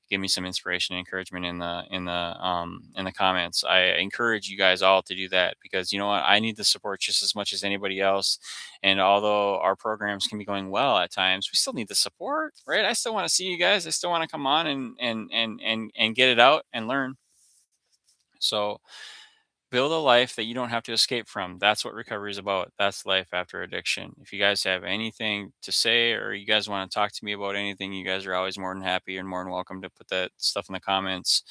give me some inspiration and encouragement in the comments. I encourage you guys all to do that, because you know what, I need the support just as much as anybody else. And although our programs can be going well at times, we still need the support, right? I still want to see you guys. I still want to come on and get it out and learn. So build a life that you don't have to escape from. That's what recovery is about. That's life after addiction. If you guys have anything to say, or you guys want to talk to me about anything, you guys are always more than happy and more than welcome to put that stuff in the comments.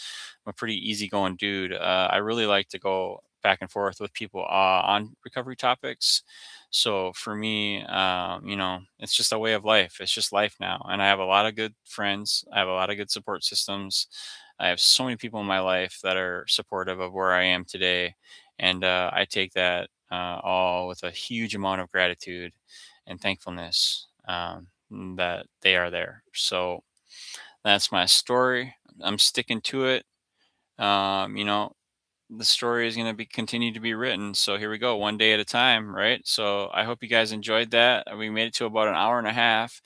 I'm a pretty easygoing dude. I really like to go back and forth with people on recovery topics. So for me, it's just a way of life. It's just life now. And I have a lot of good friends. I have a lot of good support systems. I have so many people in my life that are supportive of where I am today, and I take that all with a huge amount of gratitude and thankfulness, that they are there. So that's my story. I'm sticking to it. Um, you know, the story is going to be continue to be written. So here we go, one day at a time, right? So I hope you guys enjoyed that. We made it to about an hour and a half.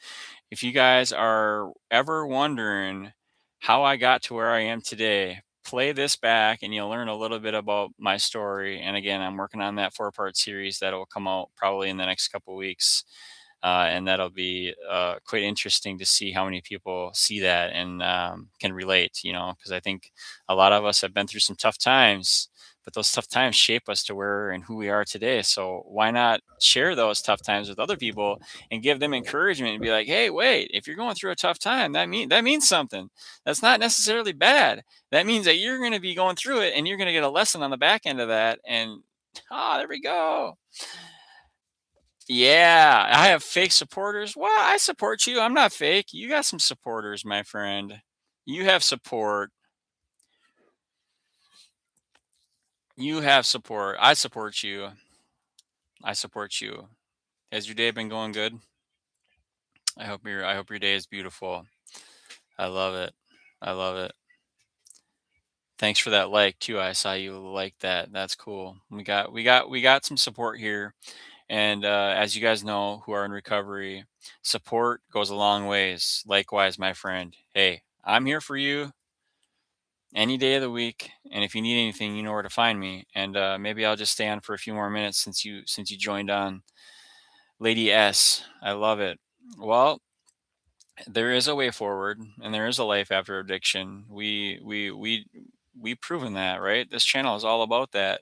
If you guys are ever wondering how I got to where I am today, play this back and you'll learn a little bit about my story. And again, I'm working on that 4-part series that will come out probably in the next couple weeks. And that'll be quite interesting to see how many people see that and can relate, because I think a lot of us have been through some tough times, but those tough times shape us to where and who we are today. So why not share those tough times with other people and give them encouragement and be like, hey, wait, if you're going through a tough time, that means something. That's not necessarily bad. That means that you're going to be going through it and you're going to get a lesson on the back end of that. And there we go. Yeah, I have fake supporters. Well, I support you. I'm not fake. You got some supporters, my friend. You have support. You have support. I support you. I support you. Has your day been going good? I hope your day is beautiful. I love it. I love it. Thanks for that like too. I saw you like that. That's cool. We got some support here. And as you guys know who are in recovery, support goes a long ways. Likewise, my friend. Hey, I'm here for you any day of the week. And if you need anything, you know where to find me. And maybe I'll just stay on for a few more minutes since you joined on. Lady S. I love it. Well, there is a way forward and there is a life after addiction. We've proven that, right? This channel is all about that,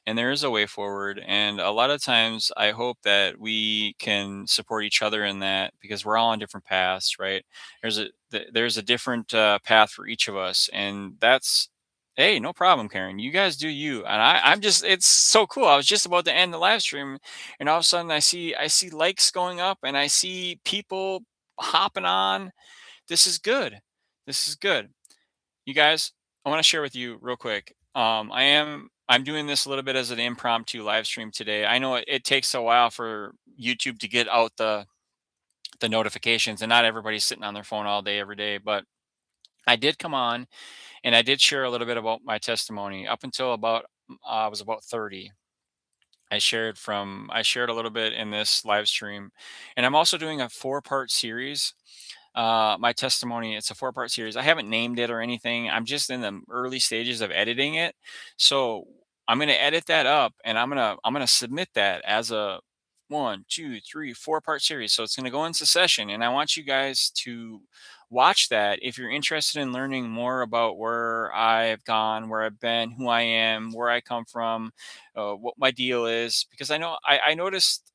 and there is a way forward. And a lot of times I hope that we can support each other in that, because we're all on different paths, right? There's a different path for each of us, and that's, hey, no problem, Karen. You guys do you. And I'm just, it's so cool. I was just about to end the live stream, and all of a sudden I see likes going up, and I see people hopping on. This is good. This is good. You guys, I want to share with you real quick. I'm doing this a little bit as an impromptu live stream today. I know it takes a while for YouTube to get out the notifications, and not everybody's sitting on their phone all day every day. But I did come on and I did share a little bit about my testimony up until about I was about 30. I shared a little bit in this live stream, and I'm also doing a four-part series. My testimony, it's a four-part series. I haven't named it or anything. I'm just in the early stages of editing it. So I'm gonna edit that up, and I'm gonna submit that as a one, two, three, four-part series. So it's gonna go into session, and I want you guys to watch that if you're interested in learning more about where I've gone, where I've been, who I am, where I come from, what my deal is. Because I noticed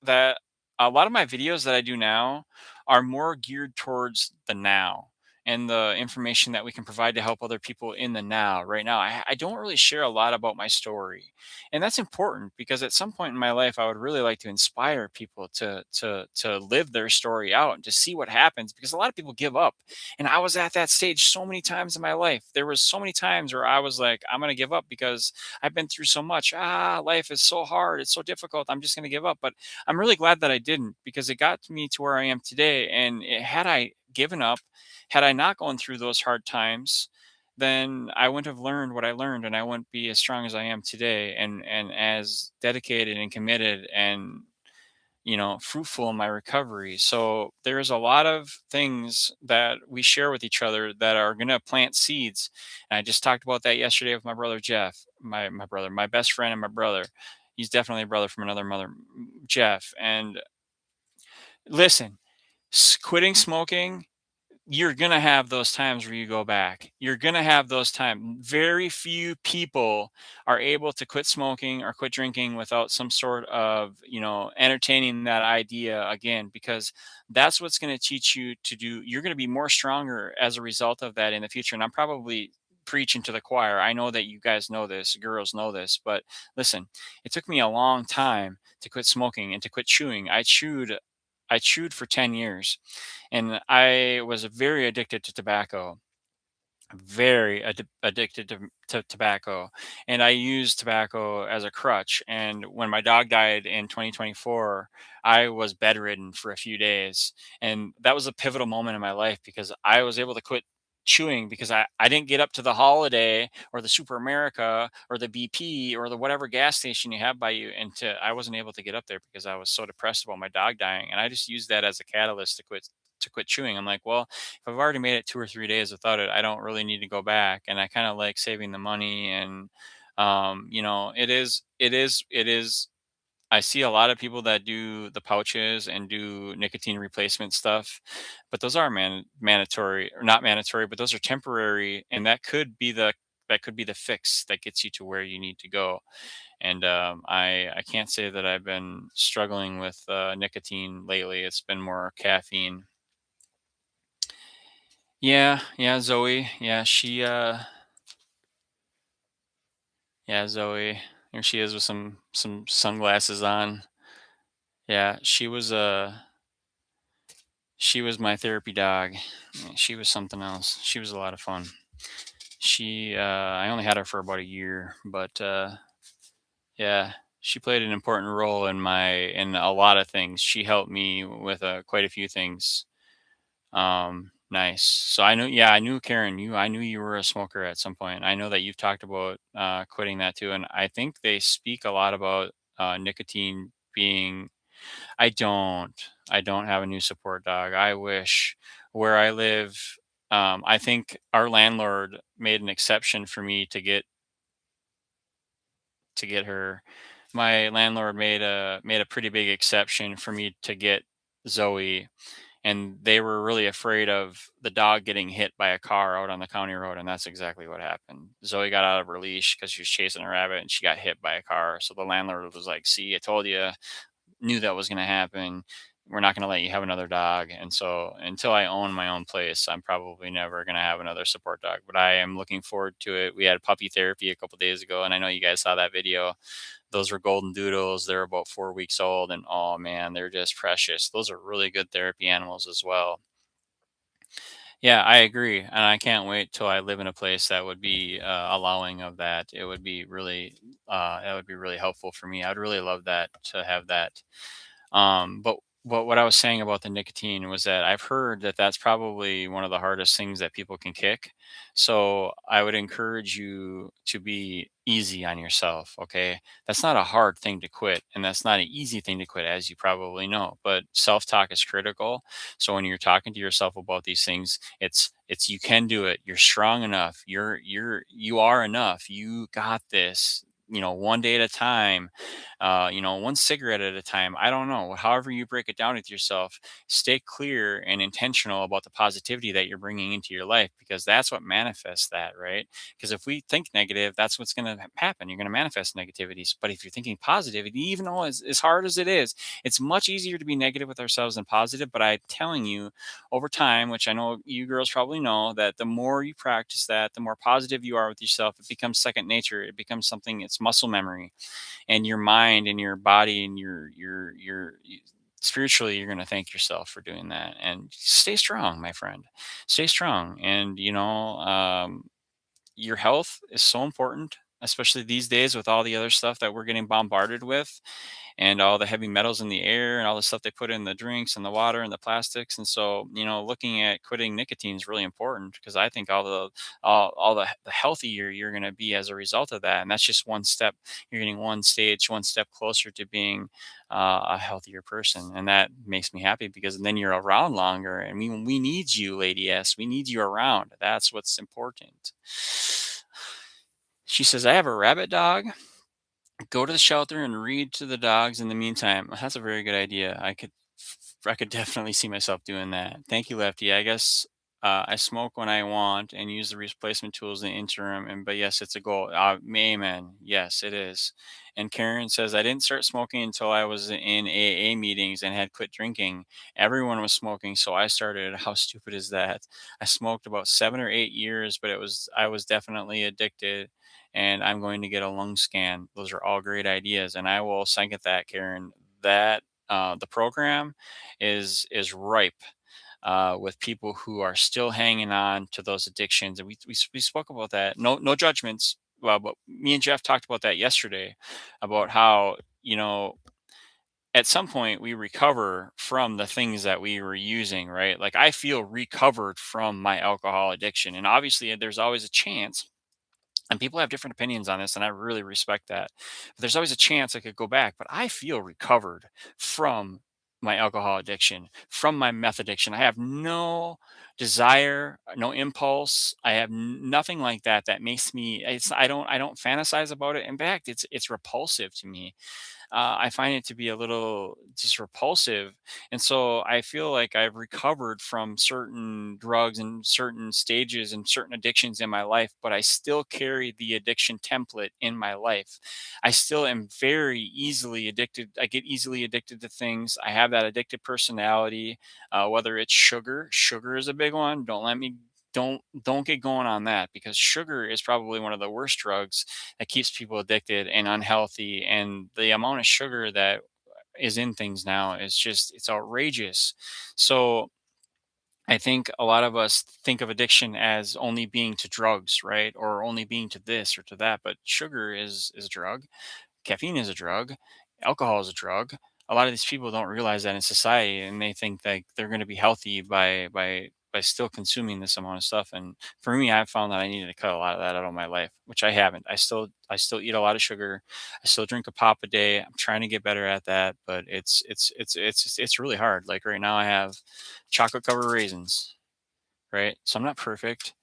that a lot of my videos that I do now are more geared towards the now and the information that we can provide to help other people in the now. Right now, I don't really share a lot about my story, and that's important because at some point in my life, I would really like to inspire people to live their story out and to see what happens, because a lot of people give up, and I was at that stage so many times in my life. There was so many times where I was like, I'm going to give up because I've been through so much. Life is so hard, it's so difficult, I'm just going to give up. But I'm really glad that I didn't, because it got me to where I am today. And had I given up, had I not gone through those hard times, then I wouldn't have learned what I learned, and I wouldn't be as strong as I am today, and as dedicated and committed and fruitful in my recovery. So there's a lot of things that we share with each other that are going to plant seeds. And I just talked about that yesterday with my brother Jeff, my best friend and my brother. He's definitely a brother from another mother, Jeff. And listen, quitting smoking, you're going to have those times where you go back. You're going to have those times. Very few people are able to quit smoking or quit drinking without some sort of, entertaining that idea again, because that's what's going to teach you to do. You're going to be more stronger as a result of that in the future. And I'm probably preaching to the choir. I know that you guys know this, girls know this, but listen, it took me a long time to quit smoking and to quit chewing. I chewed for 10 years, and I was very addicted to tobacco, very addicted to tobacco. And I used tobacco as a crutch. And when my dog died in 2024, I was bedridden for a few days. And that was a pivotal moment in my life, because I was able to quit chewing because I didn't get up to the Holiday or the Super America or the BP or the whatever gas station you have by you. And I wasn't able to get up there because I was so depressed about my dog dying. And I just used that as a catalyst to quit chewing. I'm like, well, if I've already made it 2 or 3 days without it, I don't really need to go back. And I kind of like saving the money. And it is. I see a lot of people that do the pouches and do nicotine replacement stuff, but those are mandatory, or not mandatory, but those are temporary, and that could be the fix that gets you to where you need to go. And I can't say that I've been struggling with nicotine lately. It's been more caffeine. Yeah, yeah, Zoe. Yeah, Zoe. Here she is with some sunglasses on. Yeah, she was my therapy dog. Yeah, she was something else. She was a lot of fun. I only had her for about a year, but yeah, she played an important role in a lot of things. She helped me with quite a few things. Nice. So I knew, yeah, I knew Karen. I knew you were a smoker at some point. I know that you've talked about quitting that too, and I think they speak a lot about nicotine being. I don't. I don't have a new support dog. I wish where I live. I think our landlord made an exception for me to get her. My landlord made a pretty big exception for me to get Zoe, and they were really afraid of the dog getting hit by a car out on the county road, and that's exactly what happened. Zoe got out of her leash because she was chasing a rabbit and she got hit by a car. So the landlord was like, "See, I told you, knew that was going to happen. We're not going to let you have another dog." And so until I own my own place, I'm probably never going to have another support dog, but I am looking forward to it. We had puppy therapy a couple days ago, and I know you guys saw that video. Those were golden doodles. They're about 4 weeks old, and oh man, they're just precious. Those are really good therapy animals as well. Yeah, I agree, and I can't wait till I live in a place that would be allowing of that. It would be really, that would be really helpful for me. I'd really love that to have that. But what I was saying about the nicotine was that I've heard that that's probably one of the hardest things that people can kick. So I would encourage you to be easy on yourself. Okay, that's not a hard thing to quit, and that's not an easy thing to quit, as you probably know. But self-talk is critical. So when you're talking to yourself about these things, it's you can do it. You're strong enough. You are enough. You got this. One day at a time, one cigarette at a time. I don't know. However, you break it down with yourself, stay clear and intentional about the positivity that you're bringing into your life, because that's what manifests that, right? Because if we think negative, that's what's going to happen. You're going to manifest negativities. But if you're thinking positive, even though as hard as it is, it's much easier to be negative with ourselves than positive. But I'm telling you, over time, which I know you girls probably know, that the more you practice that, the more positive you are with yourself. It becomes second nature. It becomes something, it's muscle memory, and your mind and your body and spiritually, you're going to thank yourself for doing that. And stay strong, my friend. Stay strong. And your health is so important, especially these days with all the other stuff that we're getting bombarded with, and all the heavy metals in the air and all the stuff they put in the drinks and the water and the plastics. And so, looking at quitting nicotine is really important, because I think all the healthier you're going to be as a result of that. And that's just one step. You're getting one stage, one step closer to being a healthier person. And that makes me happy, because then you're around longer. And we need you, Lady S. We need you around. That's what's important. She says, I have a rabbit dog. Go to the shelter and read to the dogs in the meantime. That's a very good idea. I could definitely see myself doing that. Thank you, Lefty. I guess I smoke when I want and use the replacement tools in the interim. And but yes, it's a goal. Amen. Yes, it is. And Karen says, I didn't start smoking until I was in AA meetings and had quit drinking. Everyone was smoking, so I started. How stupid is that? I smoked about 7 or 8 years, but I was definitely addicted, and I'm going to get a lung scan. Those are all great ideas, and I will second that, Karen. That the program is ripe with people who are still hanging on to those addictions, and we spoke about that. No judgments. Well, but me and Jeff talked about that yesterday, about how at some point we recover from the things that we were using, right? Like I feel recovered from my alcohol addiction, and obviously there's always a chance, and people have different opinions on this, and I really respect that. But there's always a chance I could go back, but I feel recovered from my alcohol addiction, from my meth addiction. I have no desire, no impulse. I have nothing like that that makes me. I don't fantasize about it. In fact, it's repulsive to me. I find it to be a little just repulsive. And so I feel like I've recovered from certain drugs and certain stages and certain addictions in my life, but I still carry the addiction template in my life. I still am very easily addicted. I get easily addicted to things. I have that addictive personality, whether it's sugar. Sugar is a big one. Don't get going on that, because sugar is probably one of the worst drugs that keeps people addicted and unhealthy. And the amount of sugar that is in things now is just, it's outrageous. So I think a lot of us think of addiction as only being to drugs, right? Or only being to this or to that. But sugar is a drug. Caffeine is a drug. Alcohol is a drug. A lot of these people don't realize that in society, and they think that they're going to be healthy by by still consuming this amount of stuff. And for me, I found that I needed to cut a lot of that out of my life, which I haven't. I still eat a lot of sugar. I still drink a pop a day. I'm trying to get better at that, but it's really hard. Like right now I have chocolate covered raisins, right? So I'm not perfect.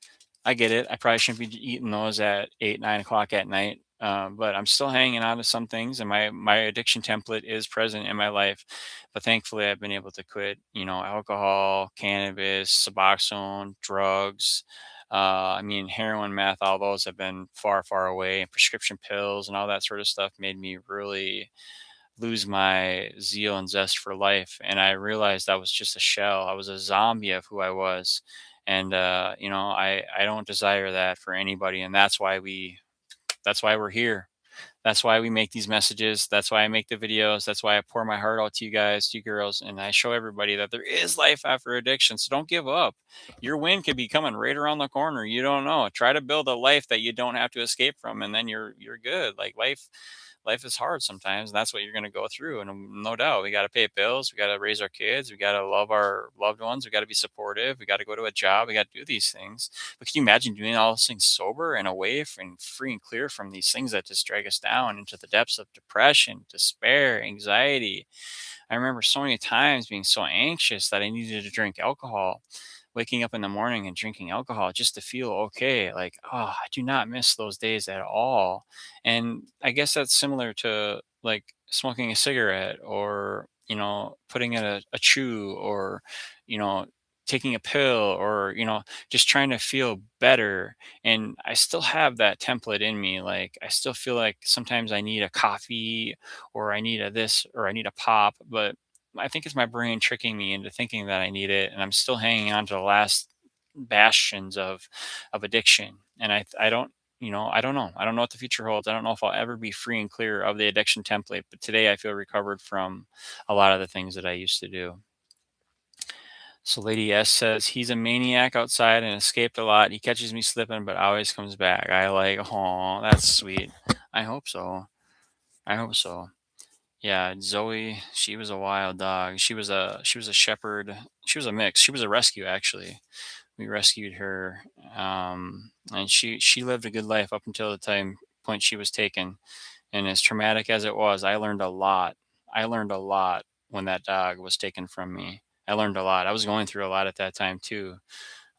I get it. I probably shouldn't be eating those at 8, 9 o'clock at night. But I'm still hanging on to some things, and my addiction template is present in my life. But thankfully, I've been able to quit, alcohol, cannabis, Suboxone, drugs. I mean, heroin, meth, all those have been far, far away. And prescription pills and all that sort of stuff made me really lose my zeal and zest for life. And I realized I was just a shell. I was a zombie of who I was. And I don't desire that for anybody. And that's why we're here. That's why we make these messages. That's why I make the videos. That's why I pour my heart out to you guys, to you girls, and I show everybody that there is life after addiction. So don't give up. Your win could be coming right around the corner. You don't know. Try to build a life that you don't have to escape from, and then you're good. Like life is hard sometimes, and that's what you're going to go through. And no doubt, we got to pay bills, we got to raise our kids, we got to love our loved ones, we got to be supportive, we got to go to a job, we got to do these things. But can you imagine doing all those things sober and away and free and clear from these things that just drag us down into the depths of depression, despair, anxiety? I remember so many times being so anxious that I needed to drink alcohol, waking up in the morning and drinking alcohol just to feel okay. Like, oh, I do not miss those days at all. And I guess that's similar to like smoking a cigarette, or, putting in a chew, or, you know, taking a pill, or, just trying to feel better. And I still have that template in me. Like, I still feel like sometimes I need a coffee, or I need a this, or I need a pop, but I think it's my brain tricking me into thinking that I need it, and I'm still hanging on to the last bastions of addiction. And I don't, I don't know. I don't know what the future holds. I don't know if I'll ever be free and clear of the addiction template. But today I feel recovered from a lot of the things that I used to do. So Lady S says he's a maniac outside and escaped a lot. He catches me slipping, but always comes back. I like, oh, that's sweet. I hope so. I hope so. Yeah, Zoe, she was a wild dog. She was a shepherd. She was a mix. She was a rescue actually. We rescued her, and she lived a good life up until the time point she was taken. And as traumatic as it was, I learned a lot. I learned a lot when that dog was taken from me. I learned a lot. I was going through a lot at that time too,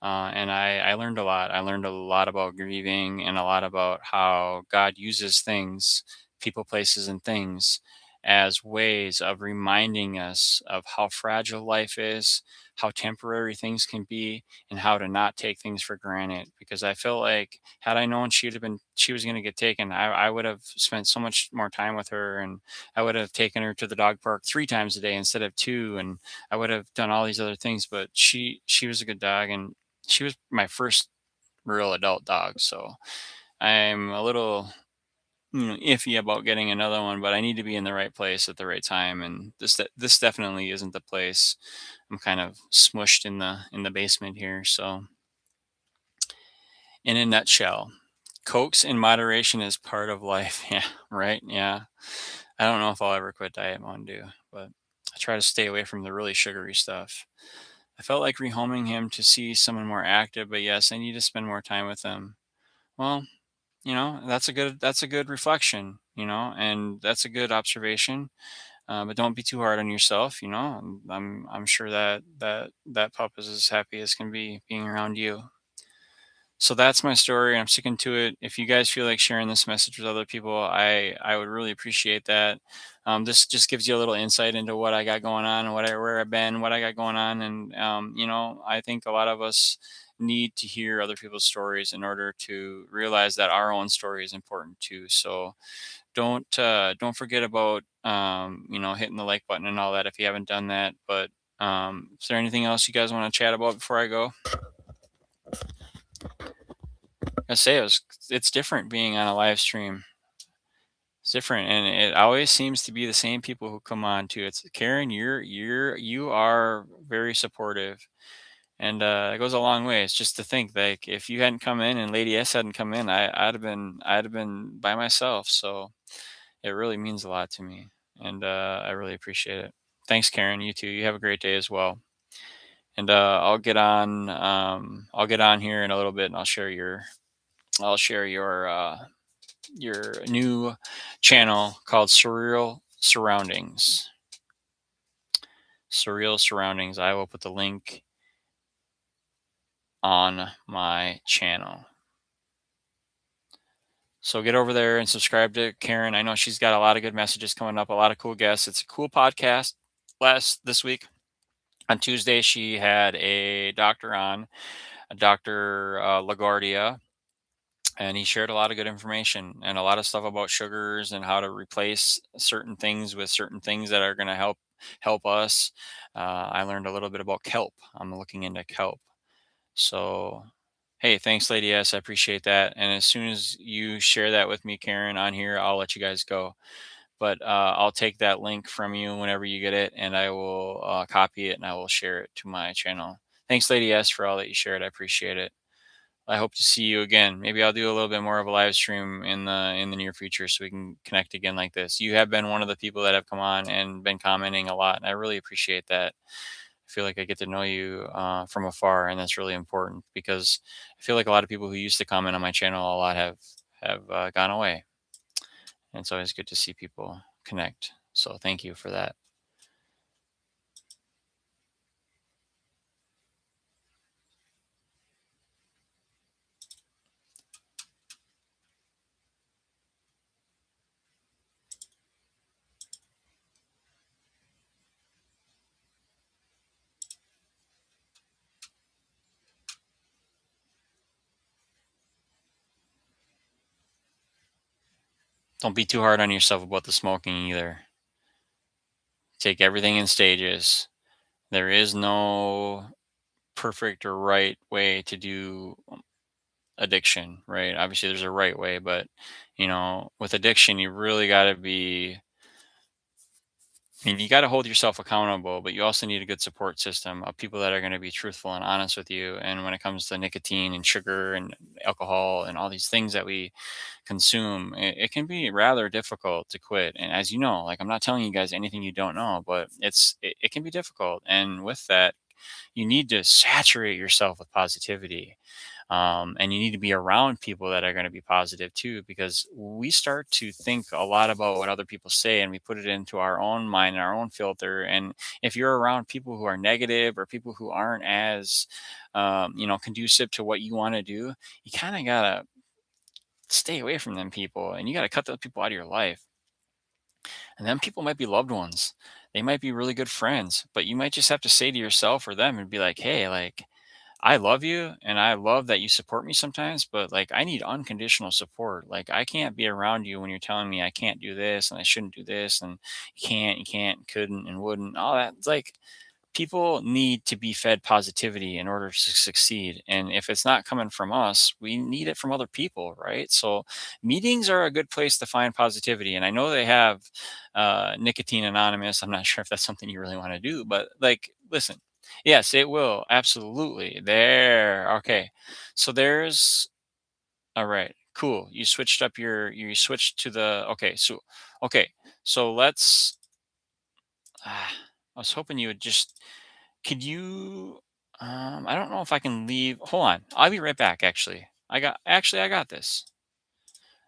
and I learned a lot. I learned a lot about grieving, and a lot about how God uses things, people, places, and things as ways of reminding us of how fragile life is, how temporary things can be, and how to not take things for granted. Because I feel like had I known she was going to get taken, I would have spent so much more time with her, and I would have taken her to the dog park 3 times a day instead of two, and I would have done all these other things. But she was a good dog, and she was my first real adult dog. So I'm a little, iffy about getting another one, but I need to be in the right place at the right time. And this definitely isn't the place. I'm kind of smushed in the basement here. So in a nutshell, cokes in moderation is part of life. Yeah, right. Yeah. I don't know if I'll ever quit Diet Mountain Dew, but I try to stay away from the really sugary stuff. I felt like rehoming him to see someone more active, but yes, I need to spend more time with him. Well, that's a good reflection, and that's a good observation. But don't be too hard on yourself. I'm sure that pup is as happy as can be being around you. So that's my story. I'm sticking to it. If you guys feel like sharing this message with other people, I would really appreciate that. This just gives you a little insight into what I got going on, and where I've been, what I got going on, and I think a lot of us need to hear other people's stories in order to realize that our own story is important too. So don't forget about hitting the like button and all that if you haven't done that. But is there anything else you guys want to chat about before I go? I say it's different being on a live stream. It's different, and it always seems to be the same people who come on too. It's Karen, you are very supportive, and it goes a long way. It's just to think like if you hadn't come in and Lady S hadn't come in, I'd have been by myself. So it really means a lot to me, and I really appreciate it. Thanks, Karen. You too. You have a great day as well. And I'll get on here in a little bit, and I'll share your new channel called Surreal Surroundings. I will put the link on my channel. So get over there and subscribe to Karen. I know she's got a lot of good messages coming up, a lot of cool guests. It's a cool podcast. This week on Tuesday, she had a doctor on, a Dr. LaGuardia, and he shared a lot of good information and a lot of stuff about sugars and how to replace certain things with certain things that are going to help us. I learned a little bit about kelp. I'm looking into kelp. So, hey, thanks, Lady S. I appreciate that. And as soon as you share that with me, Karen, on here, I'll let you guys go. But I'll take that link from you whenever you get it, and I will copy it and I will share it to my channel. Thanks, Lady S, for all that you shared. I appreciate it. I hope to see you again. Maybe I'll do a little bit more of a live stream in the near future so we can connect again like this. You have been one of the people that have come on and been commenting a lot, and I really appreciate that. I feel like I get to know you from afar, and that's really important because I feel like a lot of people who used to comment on my channel a lot have gone away, and it's always good to see people connect. So thank you for that. Don't be too hard on yourself about the smoking either. Take everything in stages. There is no perfect or right way to do addiction, right? Obviously, there's a right way, but with addiction, you really got to be. I mean, you got to hold yourself accountable, but you also need a good support system of people that are going to be truthful and honest with you. And when it comes to nicotine and sugar and alcohol and all these things that we consume, it can be rather difficult to quit. And as you know, like I'm not telling you guys anything you don't know, but it can be difficult. And with that, you need to saturate yourself with positivity, and you need to be around people that are going to be positive too, because we start to think a lot about what other people say and we put it into our own mind and our own filter. And if you're around people who are negative or people who aren't as conducive to what you want to do, you kind of gotta stay away from them people, and you gotta cut those people out of your life. And then people might be loved ones, they might be really good friends, but you might just have to say to yourself or them and be like, hey, like, I love you and I love that you support me sometimes, but like I need unconditional support. Like I can't be around you when you're telling me I can't do this and I shouldn't do this and you can't, couldn't, and wouldn't. All that. It's like people need to be fed positivity in order to succeed. And if it's not coming from us, we need it from other people, right? So meetings are a good place to find positivity. And I know they have Nicotine Anonymous. I'm not sure if that's something you really want to do, but like, listen, yes, it will. Absolutely. There. Okay. So there's, all right. Cool. You switched to the, okay. Okay. So let's, I was hoping you would just, could you, I don't know if I can leave. Hold on. I'll be right back. I got this.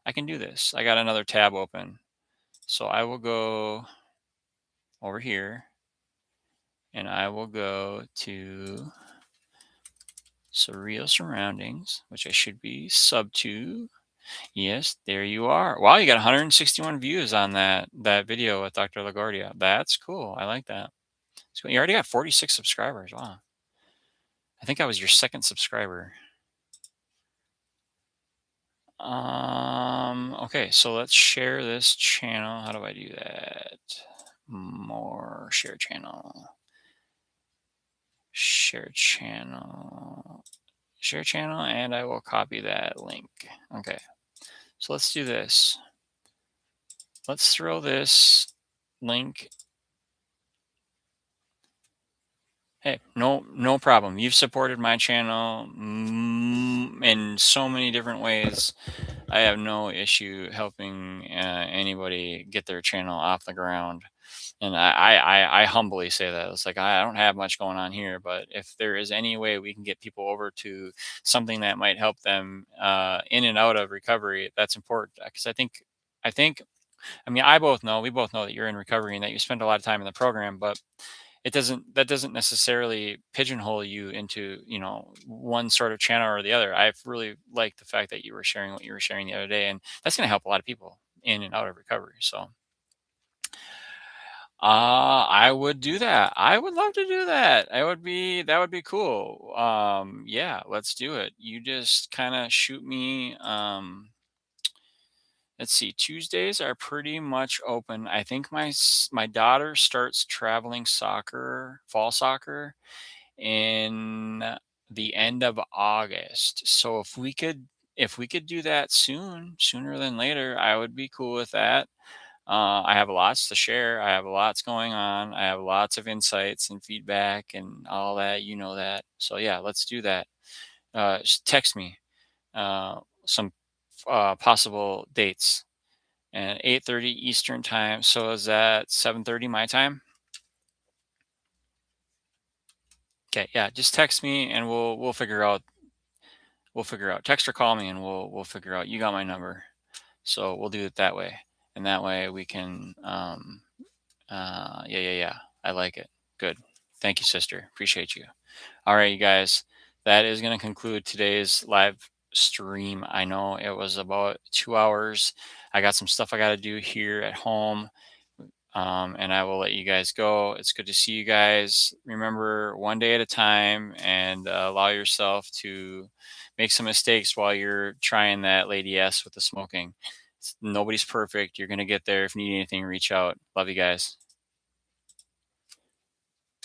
I can do this. I got another tab open. So I will go over here and I will go to Surreal Surroundings, which I should be sub to. Yes, there you are. Wow, you got 161 views on that video with Dr. LaGuardia. That's cool. I like that. So you already got 46 subscribers. Wow. I think I was your second subscriber. Okay, so let's share this channel. How do I do that? More share channel. Share channel. Share channel, and I will copy that link. Okay. So let's do this. Let's throw this link. Hey, no problem. You've supported my channel in so many different ways. I have no issue helping anybody get their channel off the ground. And I humbly say that it's like I don't have much going on here, but if there is any way we can get people over to something that might help them in and out of recovery, that's important. Because I think, I mean, we both know that you're in recovery and that you spend a lot of time in the program, but that doesn't necessarily pigeonhole you into, one sort of channel or the other. I've really liked the fact that you were sharing what you were sharing the other day, and that's going to help a lot of people in and out of recovery. So I would do that. I would love to do that. That would be cool. Yeah, let's do it. You just kind of shoot me. Let's see. Tuesdays are pretty much open. I think my daughter starts traveling soccer, fall soccer, in the end of August. So if we could do that sooner than later, I would be cool with that. I have lots to share. I have lots going on. I have lots of insights and feedback and all that. You know that. So yeah, let's do that. Just text me some possible dates and 8:30 Eastern time. So is that 7:30 my time? Okay, yeah, just text me and we'll figure out. Text or call me and we'll figure out. You got my number, so we'll do it that way. And that way we can yeah. I like it. Good. Thank you, sister. Appreciate you. All right, you guys. That is going to conclude today's live stream. I know it was about 2 hours. I got some stuff I got to do here at home. And I will let you guys go. It's good to see you guys. Remember, one day at a time, and allow yourself to make some mistakes while you're trying that Lady S with the smoking. Nobody's perfect. You're going to get there. If you need anything, reach out. Love you guys.